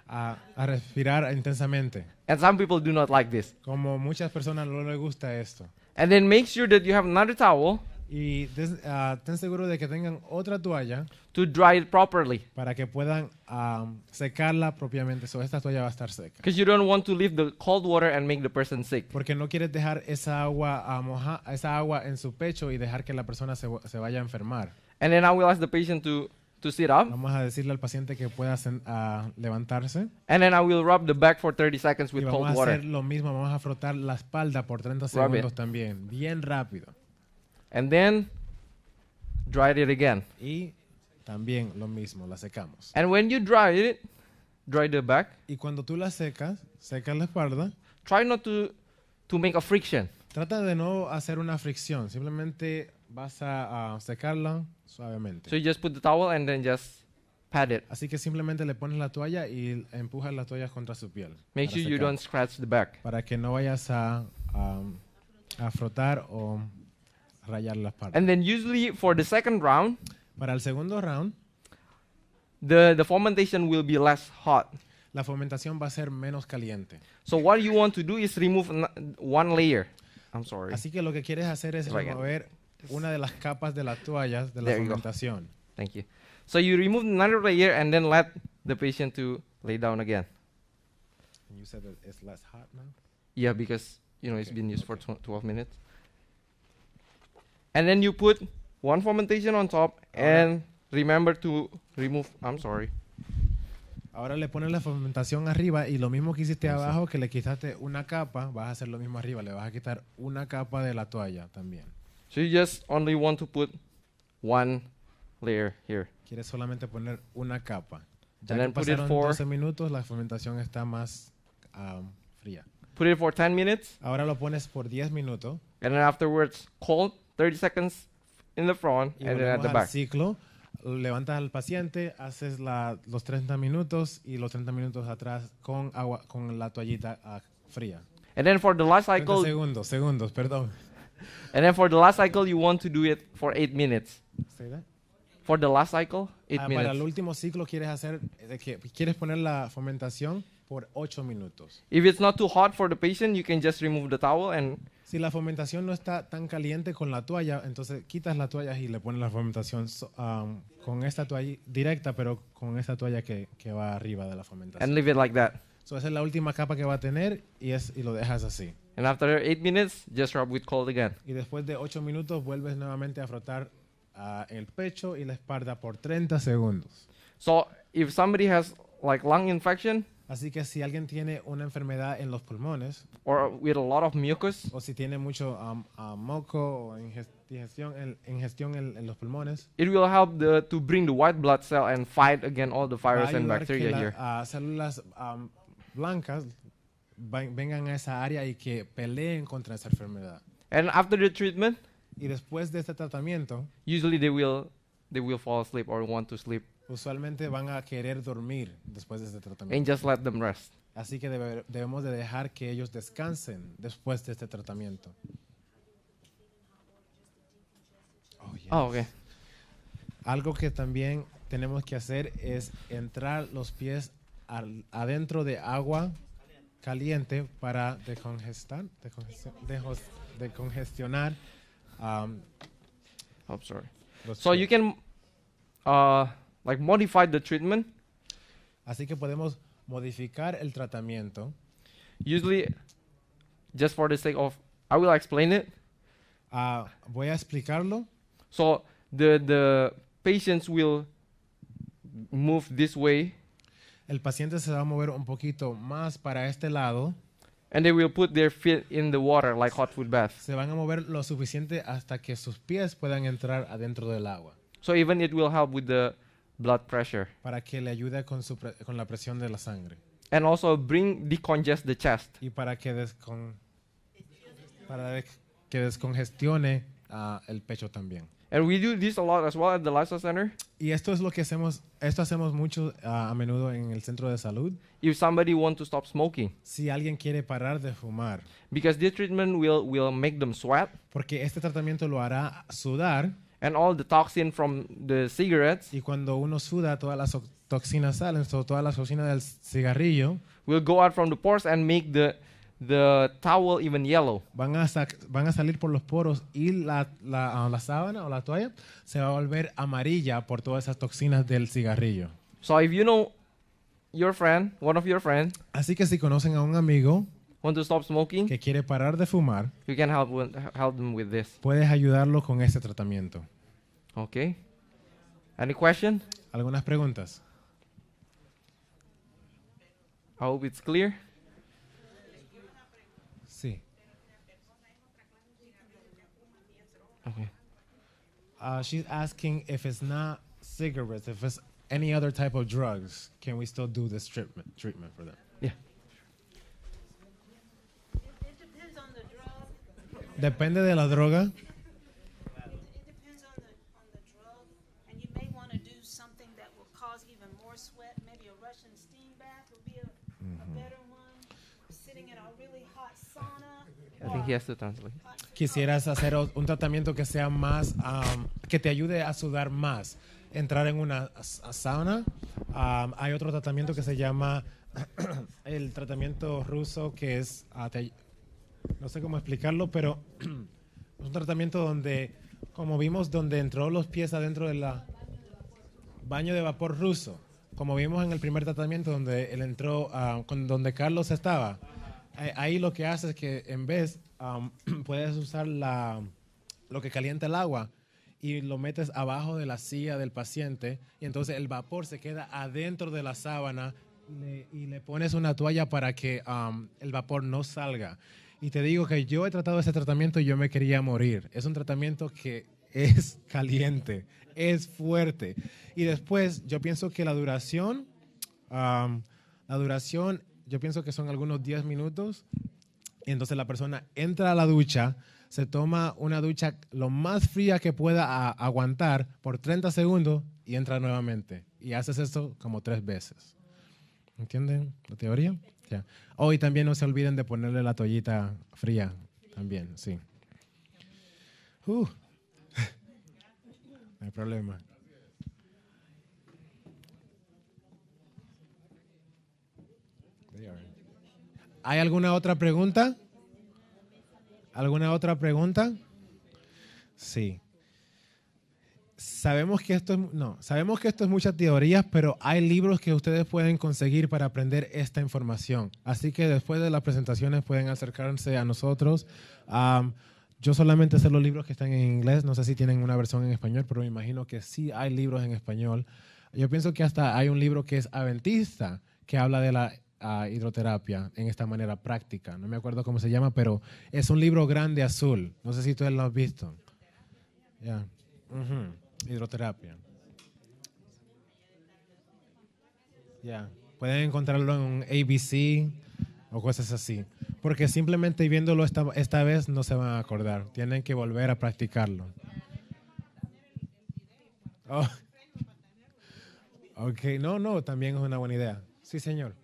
a respirar intensamente. and some people do not like this. Como muchas personas no les gusta esto. And then make sure that you have another towel Y ten seguro de que tengan otra toalla to dry it properly, para que puedan secarla propiamente. Esta toalla va a estar seca. because you don't want to leave the cold water and make the person sick. Porque no quieres dejar esa agua esa agua en su pecho y dejar que la persona se vaya a enfermar. And then I will ask the patient to sit up, Vamos a decirle al paciente que pueda levantarse. and then I will rub the back for 30 seconds Y with vamos cold a water. hacer lo mismo. Vamos a frotar la espalda por 30 Rub segundos it. también. Bien rápido. And then dry it again. Y también lo mismo. La secamos. And when you dry it, dry the back, Y cuando tú la secas la espalda. try not to make a friction. Trata de no hacer una fricción. Simplemente vas a secarla suavemente. So you just put the towel and then just pat it. Así que simplemente le pones la toalla y empujas la toalla contra su piel. Make para sure you secar. don't scratch the back. Para que no vayas a frotar o rayar la espalda. And then usually for the second round, Para el segundo round, the fermentation will be less hot. la fermentación va a ser menos caliente. So what you want to do is remove one layer. I'm sorry. Así que lo que quieres hacer es Right. remover una de las capas de las toallas de la There you go. fermentación. Thank you. So you remove another layer and then let the patient to lay down again. You said that it's less hot now? Yeah, because it's Okay, been used for okay. 12 minutes. And then you put one fermentation on top and remember to remove. I'm sorry. Ahora le pones la fermentación arriba y lo mismo que hiciste abajo, que le quitaste una capa, vas a hacer lo mismo arriba. Le vas a quitar una capa de la toalla también. So you just only want to put one layer here. Quieres solamente poner una capa. Ya And que then put it pasaron for- 12 minutos, la fermentación está más fría. Put it for 10 minutes. Ahora lo pones por 10 minutos And then afterwards, cold, 30 seconds in the front y and then at volvemos the al back. ciclo. Levantas al paciente, haces los 30 minutos y los 30 minutos atrás con agua, con la toallita fría. And then for the last 30 cycle, segundos, perdón. and then for the last cycle, you want to do it for 8 minutes. Say that? For the last cycle, 8 Para minutes. el último ciclo quieres poner la fermentación por 8 minutos. If it's not too hot for the patient, you can just remove the towel and Si la fermentación no está tan caliente con la toalla, entonces quitas la toalla y le pones la fermentación con esta toalla directa, pero con esta toalla que va arriba de la fermentación. and leave it like that. So, esa es la última capa que va a tener y lo dejas así. And after 8 minutes, just rub with cold again. Y después de 8 minutos vuelves nuevamente a frotar el pecho y la espalda por 30 segundos. So if somebody has like lung infection Así que si alguien tiene una enfermedad en los pulmones or with a lot of mucus, o si tiene mucho moco o ingestión en los pulmones, it will help to bring the white blood cell and fight against all the va a virus and ayudar bacteria que here. las células blancas vengan a esa área y que peleen contra esa enfermedad. And after the treatment, Y después de este tratamiento, usually they will fall asleep or want to sleep, usualmente van a querer dormir después de este and tratamiento. just let them rest. Así que debemos de dejar que ellos descansen después de este tratamiento. Oh, yes. Oh, okay. Algo que también tenemos que hacer es entrar los pies adentro de agua caliente para decongestionar I'm sorry. los So you pies. can like modify the treatment. Así que podemos modificar el tratamiento. Usually, just for the sake of, I will explain it. Voy a explicarlo. So the patients will move this way, el paciente se va a mover un poquito más para este lado. and they will put their feet in the water like hot foot bath. Se van a mover lo suficiente hasta que sus pies puedan entrar adentro del agua. So even it will help with the blood pressure. Para que le ayude con la presión de la sangre. And also decongest the chest. Y para que descongestione el pecho también. And we do this a lot as well at the Lifestyle Center. Y esto es lo que hacemos, esto hacemos mucho a menudo en el centro de salud. If somebody wants to stop smoking, Si alguien quiere parar de fumar, because this treatment will make them sweat, porque este tratamiento lo hará sudar, and all the toxin from the cigarettes y cuando uno suda todas las toxinas salen, todas las toxinas del cigarrillo will go out from the pores and make the towel even yellow. van a salir por los poros y la sábana o la toalla se va a volver amarilla por todas esas toxinas del cigarrillo. So if you know your friend, one of your friends, Así que si conocen a un amigo want to stop smoking, que quiere parar de fumar, you can help them with this. puedes ayudarlo con este tratamiento. Okay. Any question? ¿Algunas preguntas? I hope it's clear. Sí. Okay. She's asking if it's not cigarettes, if it's any other type of drugs, can we still do this treatment for them? Yeah. It depends on the drug. Depende de la droga. It depends on the drug, and you may want to do something that will cause even more sweat. Maybe a Russian steam bath would be a better one. Sitting in a really hot sauna. I think he has to translate. Quisieras hacer un tratamiento que sea más, que te ayude a sudar más, entrar en una sauna. Hay otro tratamiento que se llama el tratamiento ruso, que es, no sé cómo explicarlo, pero es un tratamiento donde, como vimos, donde entró los pies adentro del baño de vapor ruso. Como vimos en el primer tratamiento donde él entró, donde Carlos estaba. Ahí lo que hace es que en vez puedes usar lo que calienta el agua y lo metes abajo de la silla del paciente y entonces el vapor se queda adentro de la sábana y le pones una toalla para que el vapor no salga. Y te digo que yo he tratado ese tratamiento y yo me quería morir. Es un tratamiento que es caliente, es fuerte. Y después yo pienso que la duración yo pienso que son algunos 10 minutos. Y entonces la persona entra a la ducha, se toma una ducha lo más fría que pueda aguantar por 30 segundos y entra nuevamente. Y haces esto como 3 veces. ¿Entienden la teoría? Ya. Oh, y también no se olviden de ponerle la toallita fría también, sí. No hay problema. ¿Hay alguna otra pregunta? ¿Alguna otra pregunta? Sí. Sabemos que esto es muchas teorías, pero hay libros que ustedes pueden conseguir para aprender esta información. Así que después de las presentaciones pueden acercarse a nosotros. Yo solamente sé los libros que están en inglés. No sé si tienen una versión en español, pero me imagino que sí hay libros en español. Yo pienso que hasta hay un libro que es adventista que habla de la hidroterapia en esta manera práctica. No me acuerdo cómo se llama, pero es un libro grande azul. No sé si ustedes lo han visto. Ya. Hidroterapia. Ya. Pueden encontrarlo en un ABC o cosas así. Porque simplemente viéndolo esta vez no se van a acordar. Tienen que volver a practicarlo. Oh. Ok, no, también es una buena idea. Sí, señor.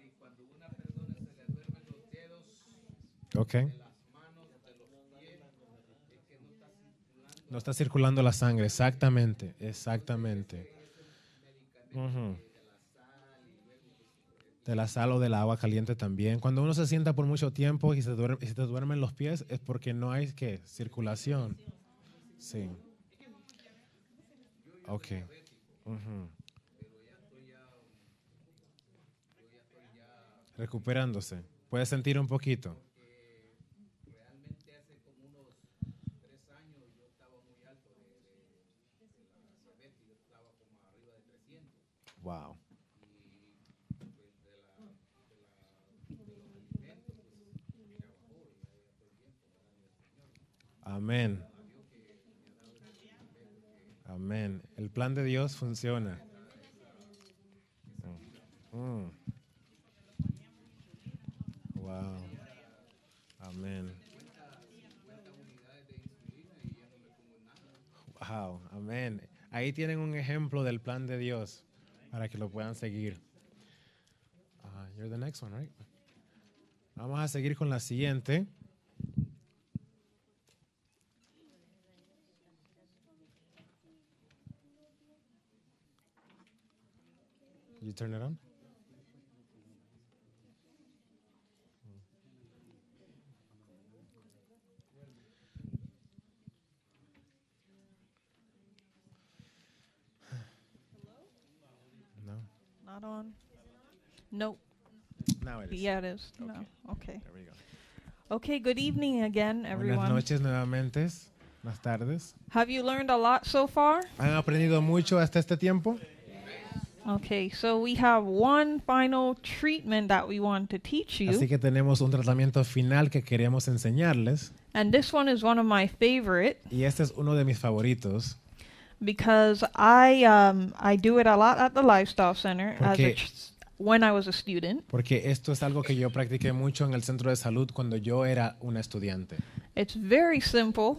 Ok. No está circulando la sangre, exactamente. De la sal o del agua caliente también. Cuando uno se sienta por mucho tiempo y se te duermen los pies es porque no hay circulación. Sí. Ok. Recuperándose. ¿Puedes sentir un poquito? Wow. Amén. Amén. El plan de Dios funciona. Mm. Wow. Amén. Wow. Amén. Ahí tienen un ejemplo del plan de Dios para que lo puedan seguir. You're the next one, right? Vamos a seguir con la siguiente. You turn it on? No. Not on. Nope. Now it is. Yeah, it is. Okay. No. Okay. There we go. Okay. Good evening again, Buenas everyone. noches nuevamente. Buenas tardes. Have you learned a lot so far? ¿Han aprendido mucho hasta este tiempo? Okay. So we have one final treatment that we want to teach you, Así que tenemos un tratamiento final que queremos enseñarles. and this one is one of my favorite Y este es uno de mis favoritos. because I do it a lot at the Lifestyle Center Porque- when I was a student. Porque esto es algo que yo practiqué mucho en el centro de salud cuando yo era una estudiante. It's very simple.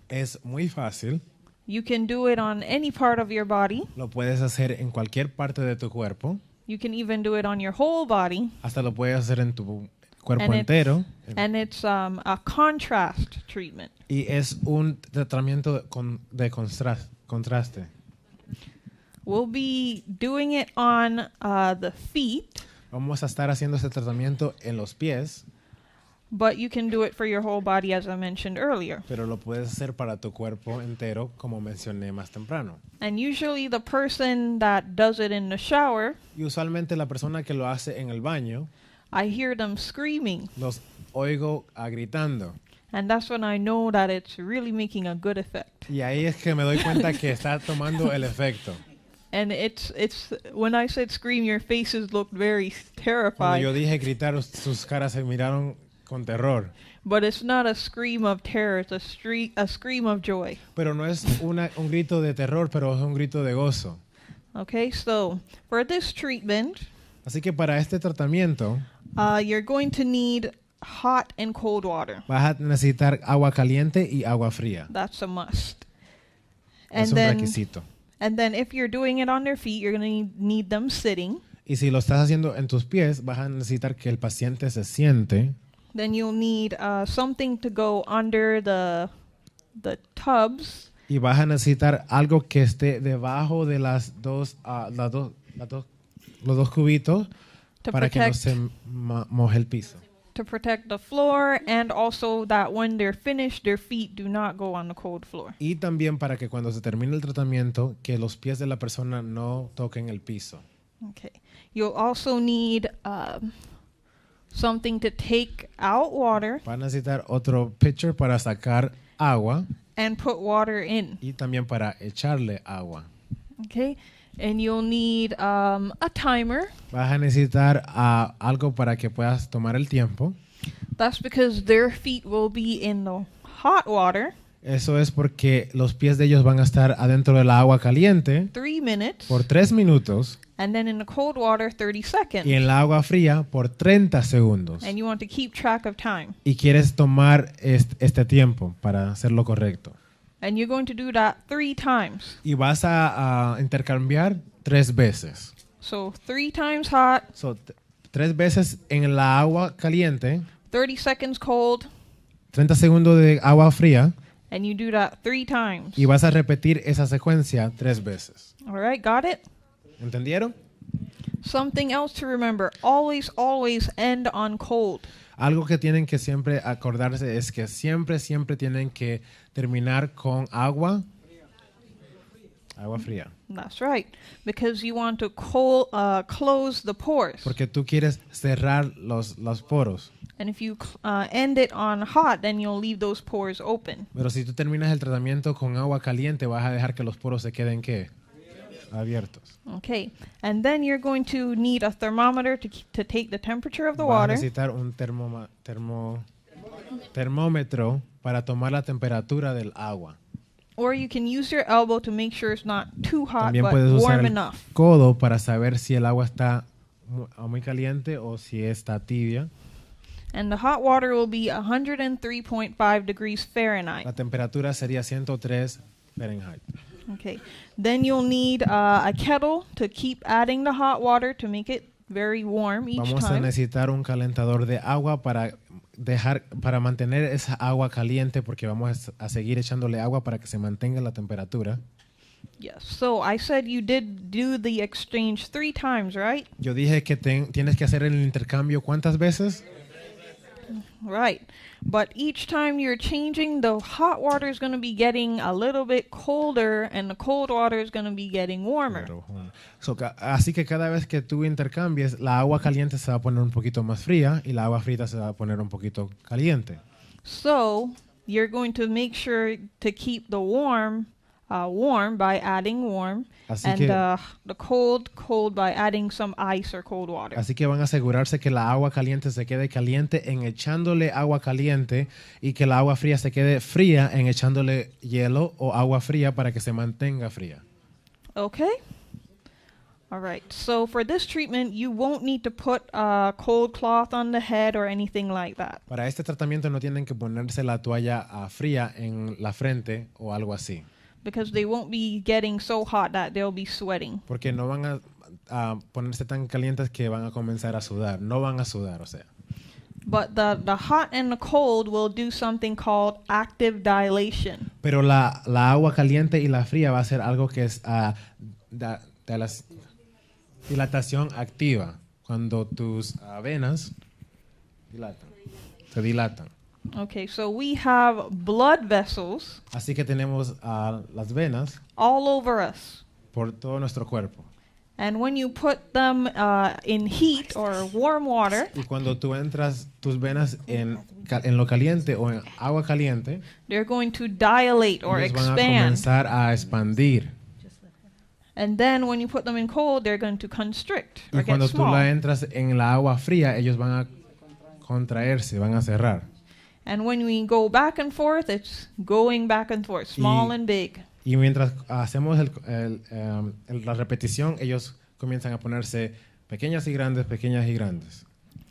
Es muy fácil. You can do it on any part of your body. Lo puedes hacer en cualquier parte de tu cuerpo. You can even do it on your whole body. Hasta lo puedes hacer en tu cuerpo And entero. And it's a contrast treatment. Y es un tratamiento de contraste. We'll be doing it on the feet, Vamos a estar haciendo este tratamiento en los pies, but you can do it for your whole body, as I mentioned earlier. pero lo puedes hacer para tu cuerpo entero, como mencioné más temprano. And usually the person that does it in the shower, Y usualmente la persona que lo hace en el baño, I hear them screaming. los oigo gritando. And that's when I know that it's really making a good effect. Y ahí es que me doy cuenta que está tomando el efecto. And it's when I said scream, your faces looked very Cuando terrified. yo dije gritar, sus caras se miraron con terror. But it's not a scream of terror, it's a scream of joy. Pero no es un grito de terror, pero es un grito de gozo. Okay, so for this treatment, Así que para este tratamiento you're going to need hot and cold water. vas a necesitar agua caliente y agua fría. That's a must. Es un requisito. And then if you're doing it on their feet, you're going to need them sitting. Y si lo estás haciendo en tus pies, vas a necesitar que el paciente se siente. Then you'll need something to go under the tubs. Y vas a necesitar algo que esté debajo de los dos cubitos To para que no protect, se moje el piso. to protect the floor, and also that when they're finished, their feet do not go on the cold floor. Y también para que cuando se termine el tratamiento, que los pies de la persona no toquen el piso. Okay. You'll also need something to take out water Va a necesitar otro pitcher para sacar agua and put water in. y también para echarle agua. Okay. And you'll need a timer. Vas a necesitar algo para que puedas tomar el tiempo. That's because their feet will be in the hot water, Eso es porque los pies de ellos van a estar adentro del agua caliente 3 minutes, por 3 minutos and then in the cold water, 30 seconds. y en la agua fría por 30 segundos. And you want to keep track of time. Y quieres tomar este tiempo para hacerlo correcto. And you're going to do that 3 times. Y vas a intercambiar 3 veces. So 3 times hot, 3 veces en la agua caliente, 30 seconds cold, 30 segundos de agua fría and you do that 3 times. y vas a repetir esa secuencia 3 veces. All right, got it? ¿Entendieron? Something else to remember. Always, always end on cold. Algo que tienen que siempre acordarse es que siempre tienen que terminar con agua fría. That's right. Because you want to close the pores. Porque tú quieres cerrar los poros. And if you end it on hot, then you'll leave those pores open. Pero si tú terminas el tratamiento con agua caliente, vas a dejar que los poros se queden ¿qué? abiertos. Okay. And then you're going to need a thermometer to take the temperature of the Vas a water. necesitar un termómetro para tomar la temperatura del agua. Or you can use your elbow to make sure it's not too hot También but puedes usar warm el enough. codo para saber si el agua está muy caliente o si está tibia. And the hot water will be 103.5 degrees Fahrenheit. La temperatura sería 103 Fahrenheit. Okay. Then you'll need a kettle to keep adding the hot water to make it very warm each Vamos a time. necesitar un calentador de agua para mantener esa agua caliente, porque vamos a seguir echándole agua para que se mantenga la temperatura. Yes. So I said you did do the exchange 3 times, right? Yo dije que tienes que hacer el intercambio ¿cuántas veces? Right. But each time you're changing, the hot water is going to be getting a little bit colder and the cold water is going to be getting warmer. Así que cada vez que tú intercambies, la agua caliente se va a poner un poquito más fría y la agua fría se va a poner un poquito caliente. So you're going to make sure to keep the warm by adding warm, Así and que- the cold by adding some ice or cold water. Así que van a asegurarse que la agua caliente se quede caliente en echándole agua caliente y que la agua fría se quede fría en echándole hielo o agua fría para que se mantenga fría. Okay? All right. So for this treatment, you won't need to put a cold cloth on the head or anything like that. Para este tratamiento no tienen que ponerse la toalla fría en la frente o algo así, Because they won't be getting so hot that they'll be sweating. porque no van a ponerse tan calientes que van a comenzar a sudar. No van a sudar, o sea. But the hot and the cold will do something called active dilation. Pero la agua caliente y la fría va a ser algo que es dilatación activa, cuando tus venas se dilatan. Okay, so we have blood vessels Así que tenemos las venas all over us. por todo nuestro cuerpo. And when you put them in heat or warm water, Y cuando tú entras tus venas en lo caliente o en agua caliente, they're going to dilate or ellos van a expand. comenzar a expandir. And then when you put them in cold, they're going to constrict or Y get cuando tú small. la entras en la agua fría, ellos van a contraerse, van a cerrar. And when we go back and forth, it's going back and forth, small Y- and big. Y mientras hacemos la repetición, ellos comienzan a ponerse pequeñas y grandes, pequeñas y grandes.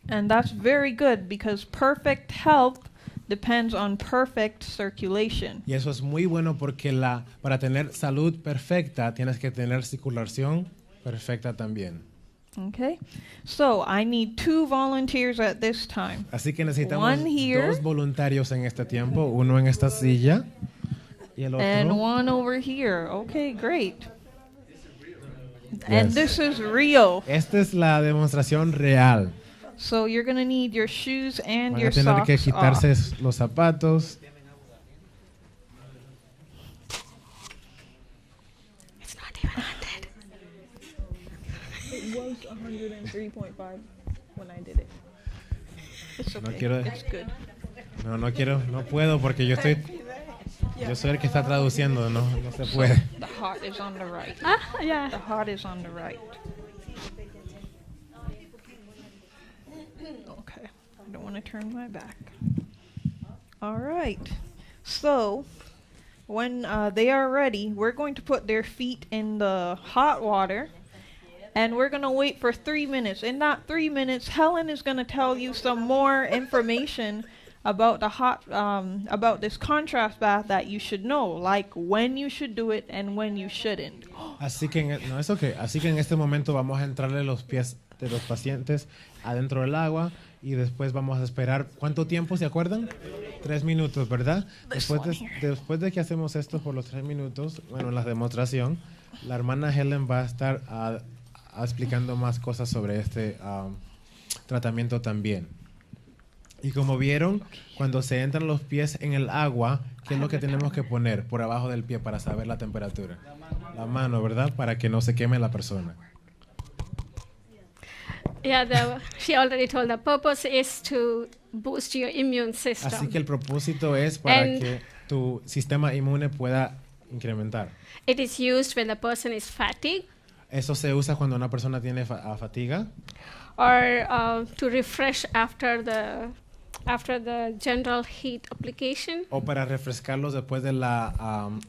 And that's very good because perfect health depends on perfect circulation. Y eso es muy bueno porque para tener salud perfecta tienes que tener circulación perfecta también. Okay? So I need 2 volunteers at this time. Así que necesitamos One here. 2 voluntarios en este tiempo, uno en esta silla y el And otro. one over here. Okay, great. And Yes. this is real. Esta es la demostración real. So you're going to need your shoes and Van your a tener que socks quitarse off. los zapatos. It's not even 100. It was 103.5 when I did it. It's No okay. quiero- It's good. No quiero, no puedo porque yo soy el que está traduciendo, no se puede. The hot is on the right. Ah, yeah. The hot is on the right. Okay. I don't want to turn my back. All right. So, when they are ready, we're going to put their feet in the hot water. And we're going to wait for 3 minutes. In that 3 minutes, Helen is going to tell you some more information about about this contrast bath that you should know, like when you should do it and when you shouldn't. Así que no es okay. Así que en este momento vamos a entrarle los pies de los pacientes adentro del agua y después vamos a esperar. ¿Cuánto tiempo se acuerdan? 3 minutos, ¿verdad? Después de que hacemos esto por los 3 minutos, bueno, la demostración, la hermana Helen va a estar explicando más cosas sobre este tratamiento también. Y como vieron, cuando se entran los pies en el agua, ¿qué es lo que tenemos que poner por abajo del pie para saber la temperatura? La mano, ¿verdad? Para que no se queme la persona. Yeah, she already told the purpose is to boost your immune system. Así que el propósito es para And- que tu sistema inmune pueda incrementar. It is used when the person is fatigued Eso se usa cuando una persona tiene fatiga or to refresh after the general heat application. o para refrescarlos después de la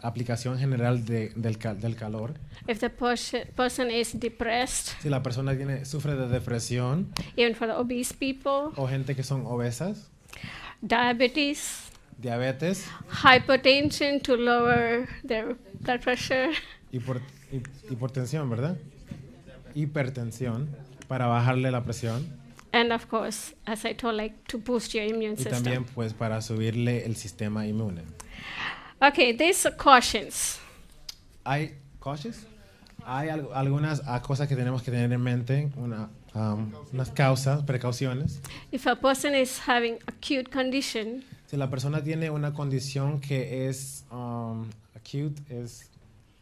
aplicación general del calor. If the person is depressed, Si la persona sufre de depresión even for the obese people, o gente que son obesas, diabetes, diabetes, hypertension to lower their blood pressure, hipertensión, ¿verdad? Hipertensión para bajarle la presión and of course, as I told, like to boost your immune y system. también pues para subirle el sistema inmune. Okay, there's cautions. Hay algunas cosas que tenemos que tener en mente, unas precauciones. If a person is having acute condition, Si la persona tiene una condición que es acute, es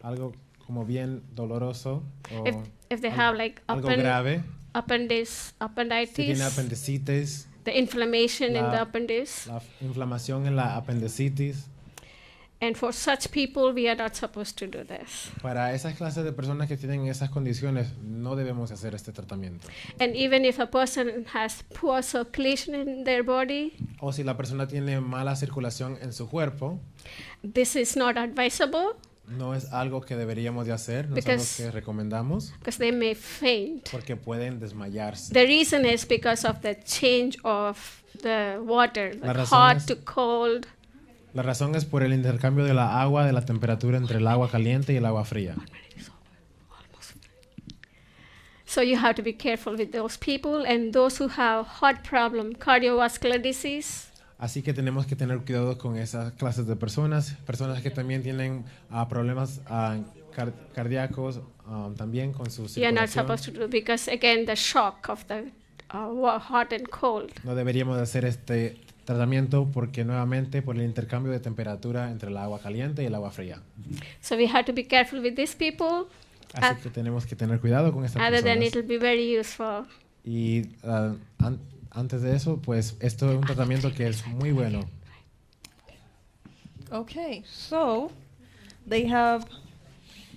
algo como bien doloroso o if they have like algo grave, si appendicitis, tiene apendicitis, the inflammation in the La- appendix, la inflamación en la apendicitis. and for such people, we are not supposed to do this. Para esas clases de personas que tienen esas condiciones, no debemos hacer este tratamiento. And even if a person has poor circulation in their body, O si la persona tiene mala circulación en su cuerpo, this is not advisable no es algo que deberíamos de hacer, no es algo Because- que recomendamos, because they may faint. porque pueden desmayarse. The reason is because of the change of the water, La like razón hot es- to cold. La razón es por el intercambio de la agua, de la temperatura entre el agua caliente y el agua fría. So you have to be careful with those people and those who have heart problem, cardiovascular disease. Así que tenemos que tener cuidado con esas clases de personas que también tienen problemas cardíacos, también con su You are not circulación. supposed to do because again the shock of the hot and cold. No deberíamos de hacer este tratamiento porque nuevamente por el intercambio de temperatura entre el agua caliente y el agua fría. So we have to be careful with these people. Así que tenemos que tener cuidado con estas Other than personas. it will be very useful. Y antes de eso, pues esto es un tratamiento que es muy bueno. Okay, so they have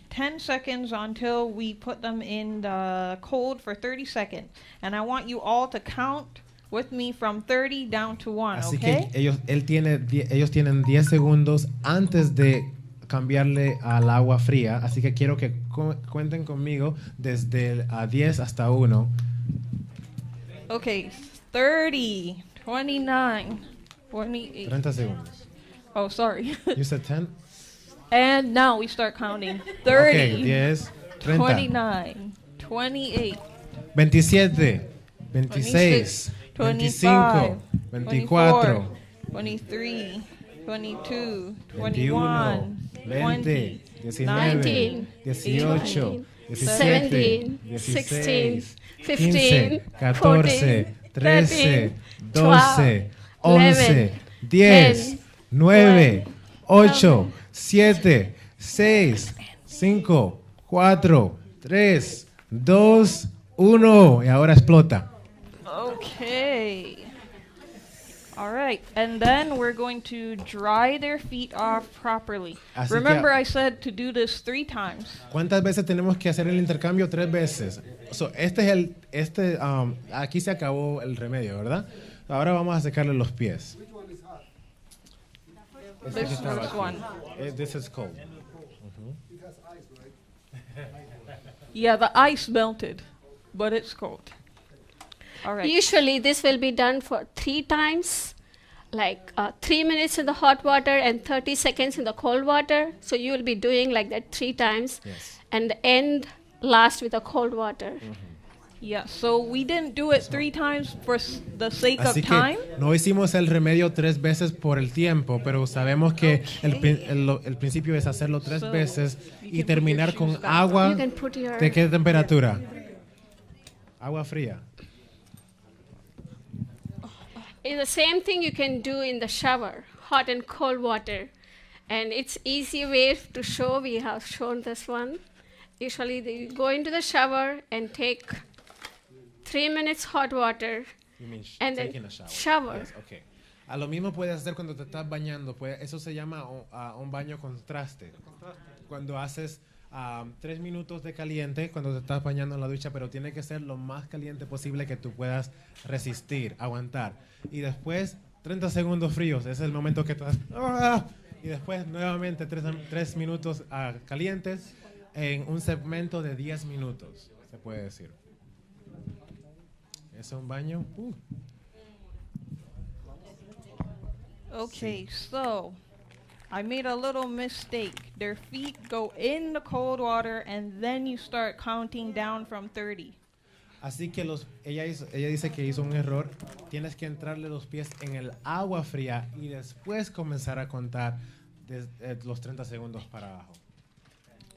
10 seconds until we put them in the cold for 30 seconds. And I want you all to count with me from 30 down to 1, Así okay? que ellos tienen 10 segundos antes de cambiarle al agua fría. Así que quiero que cuenten conmigo desde 10 hasta 1. Okay, 30, 29, 28. 30 segundos. Oh, sorry. You said 10? And now we start counting. Ok, 30, 10, 30, 29, 28, 27, 26, 25, 24, 23, 22, 21, 20, 19, 18, 17, 16, 15, 14, 13, 12, 11, 10, 9, 8, 7, 6, 5, 4, 3, 2, 1. Y ahora explota. Okay. All right. And then we're going to dry their feet off properly. Así Remember, que- I said to do this 3 times. ¿Cuántas veces tenemos que hacer el intercambio? 3 veces. So, aquí se acabó el remedio, ¿verdad? Ahora vamos a secarle los pies. Este This que estaba first aquí. one. This is cold. Yeah, the ice melted, but it's cold. All right. Usually this will be done for 3 times, like 3 minutes in the hot water and 30 seconds in the cold water. So you will be doing like that 3 times, Yes. and the end last with the cold water. Yeah, so we didn't do it 3 times for the sake Así of que time. no hicimos el remedio 3 veces por el tiempo, pero sabemos que el principio es hacerlo 3 So, veces you y can put terminar your con shoes back agua. You can put your ¿De qué temperatura? Agua fría. It's the same thing you can do in the shower, hot and cold water. And it's easy way to show. We have shown this one. Usually they go into the shower and take 3 minutes hot water You mean and then taking a shower. shower. Yes, okay. A lo mismo puedes hacer cuando te estás bañando. Eso se llama un baño contraste. Cuando haces 3 minutos de caliente cuando te estás bañando en la ducha, pero tiene que ser lo más caliente posible que tú puedas resistir, aguantar. Y después 30 segundos fríos, ese es el momento que estás... Y después nuevamente 3 minutos calientes en un segmento de 10 minutos, se puede decir. Es un baño... Okay, so I made a little mistake. Their feet go in the cold water and then you start counting down from 30. Así que ella dice que hizo un error. Tienes que entrarle los pies en el agua fría y después comenzar a contar los 30 segundos para abajo.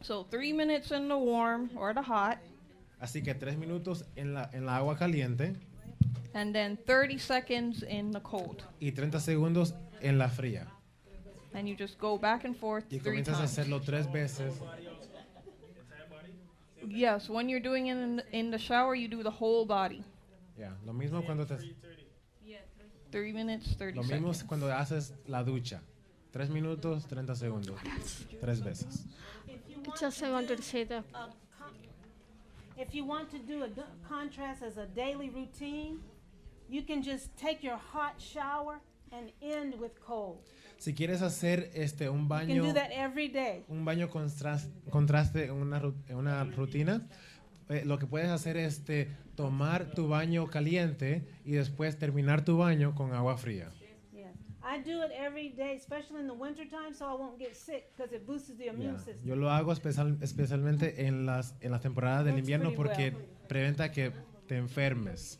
So 3 minutes in the warm or the hot. Así que 3 minutos en la agua caliente. And then 30 seconds in the cold. Y 30 segundos en la fría. And you just go back and forth Y 3 comienzas a times. hacerlo 3 veces. Yes, when you're doing it in the shower, you do the whole body. Yeah. Lo mismo cuando 3 minutes, 30 Lo mismo seconds. cuando haces la ducha. 3 minutos, 30 segundos. 3 veces. Just I wanted to say that. If you want to do a contrast as a daily routine, you can just take your hot shower and end with cold. Si quieres hacer un You baño, can do that every day. un baño contraste en una rutina, lo que puedes hacer es tomar tu baño caliente y después terminar tu baño con agua fría. Yeah. I do it every day, especially in the winter time, so I won't get sick because it boosts the immune Yeah. system. Yo lo hago especialmente en las temporadas del Works invierno pretty porque well. preventa que te enfermes.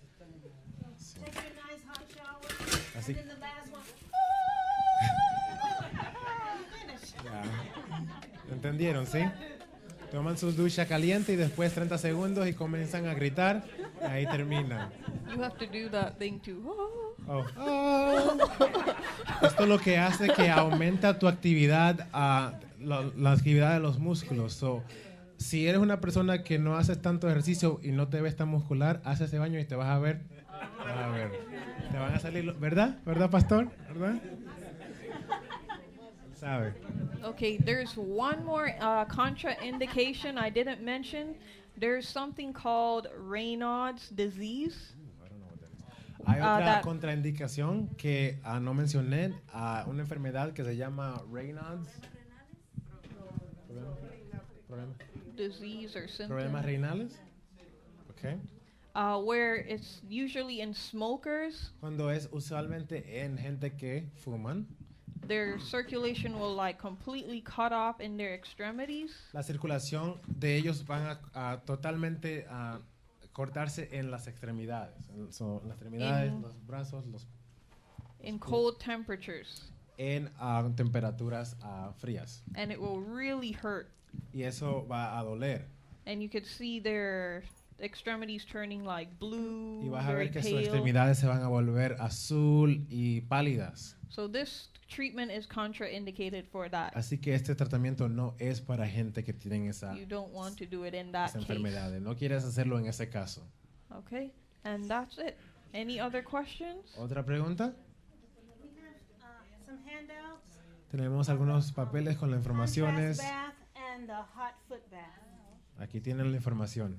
Take your nice hot shower, Así- and then the last one. Finish. Ya. ¿Entendieron, sí? Toman su ducha caliente y después 30 segundos y comienzan a gritar. Y ahí terminan. You have to do that thing too. Oh. Esto lo que hace que aumenta tu actividad, la actividad de los músculos. So, si eres una persona que no haces tanto ejercicio y no te ves tan muscular, haz ese baño y te vas a ver. Te van a salir, ¿verdad? ¿Verdad, pastor? ¿Verdad? ¿Sabe? Okay, there's one more contraindication I didn't mention. There's something called Raynaud's disease. Hay otra that- contraindicación que no mencioné, una enfermedad que se llama Raynaud's. Disease or symptom. ¿Problemas renales? Okay. Where it's usually in smokers. Cuando es usualmente en gente que fuman, Their circulation will like completely cut off in their extremities. la circulación de ellos van a totalmente cortarse en las extremidades. Las extremidades, En- los brazos, In cold temperatures, en temperaturas frías. and it will really hurt. Y eso va a doler. And you could see their extremities turning like blue, Y vas a very ver que sus pale. extremidades se van a volver azul y pálidas. So this treatment is contraindicated for that. Así que este tratamiento no es para gente que tienen esa You don't want to do it in that case. enfermedades. No quieres hacerlo en ese caso. Okay, and that's it. Any other questions? ¿Otra pregunta? We have some handouts. Tenemos algunos papeles con las Contrast informaciones. bath and the hot foot bath. Aquí tienen la información.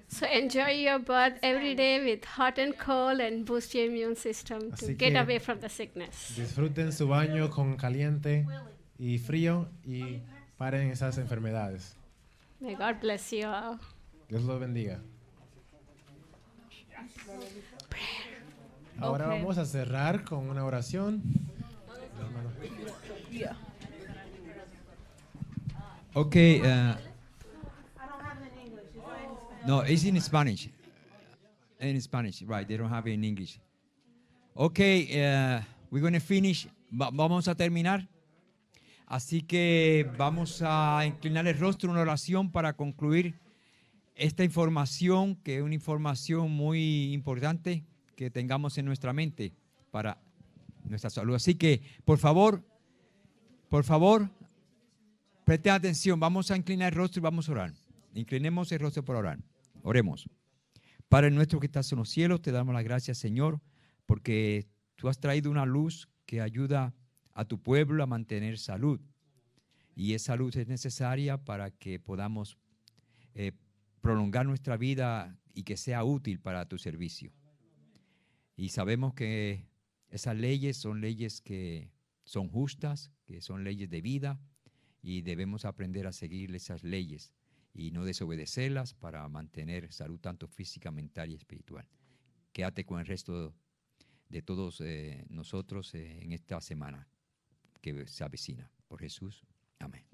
So enjoy your bath every day with hot and cold and boost your immune system to Así get que- away from the sickness. Disfruten su baño con caliente y frío y paren esas enfermedades. May God bless you all. Dios los bendiga. Ahora Okay. vamos a cerrar con una oración. Yeah. Okay, I don't have it in English. It's only in Spanish. no, it's in Spanish. In Spanish, right? They don't have it in English. Okay, we're going to finish. Vamos a terminar. Así que vamos a inclinar el rostro en una oración para concluir esta información, que es una información muy importante que tengamos en nuestra mente para nuestra salud. Así que, por favor, presten atención. Vamos a inclinar el rostro y vamos a orar. Inclinemos el rostro para orar. Oremos. Padre nuestro que estás en los cielos, te damos las gracias, Señor, porque tú has traído una luz que ayuda a tu pueblo a mantener salud. Y esa luz es necesaria para que podamos prolongar nuestra vida y que sea útil para tu servicio. Y sabemos que esas leyes son leyes que son justas, que son leyes de vida, y debemos aprender a seguir esas leyes y no desobedecerlas para mantener salud tanto física, mental y espiritual. Quédate con el resto de todos nosotros en esta semana que se avecina. Por Jesús. Amén.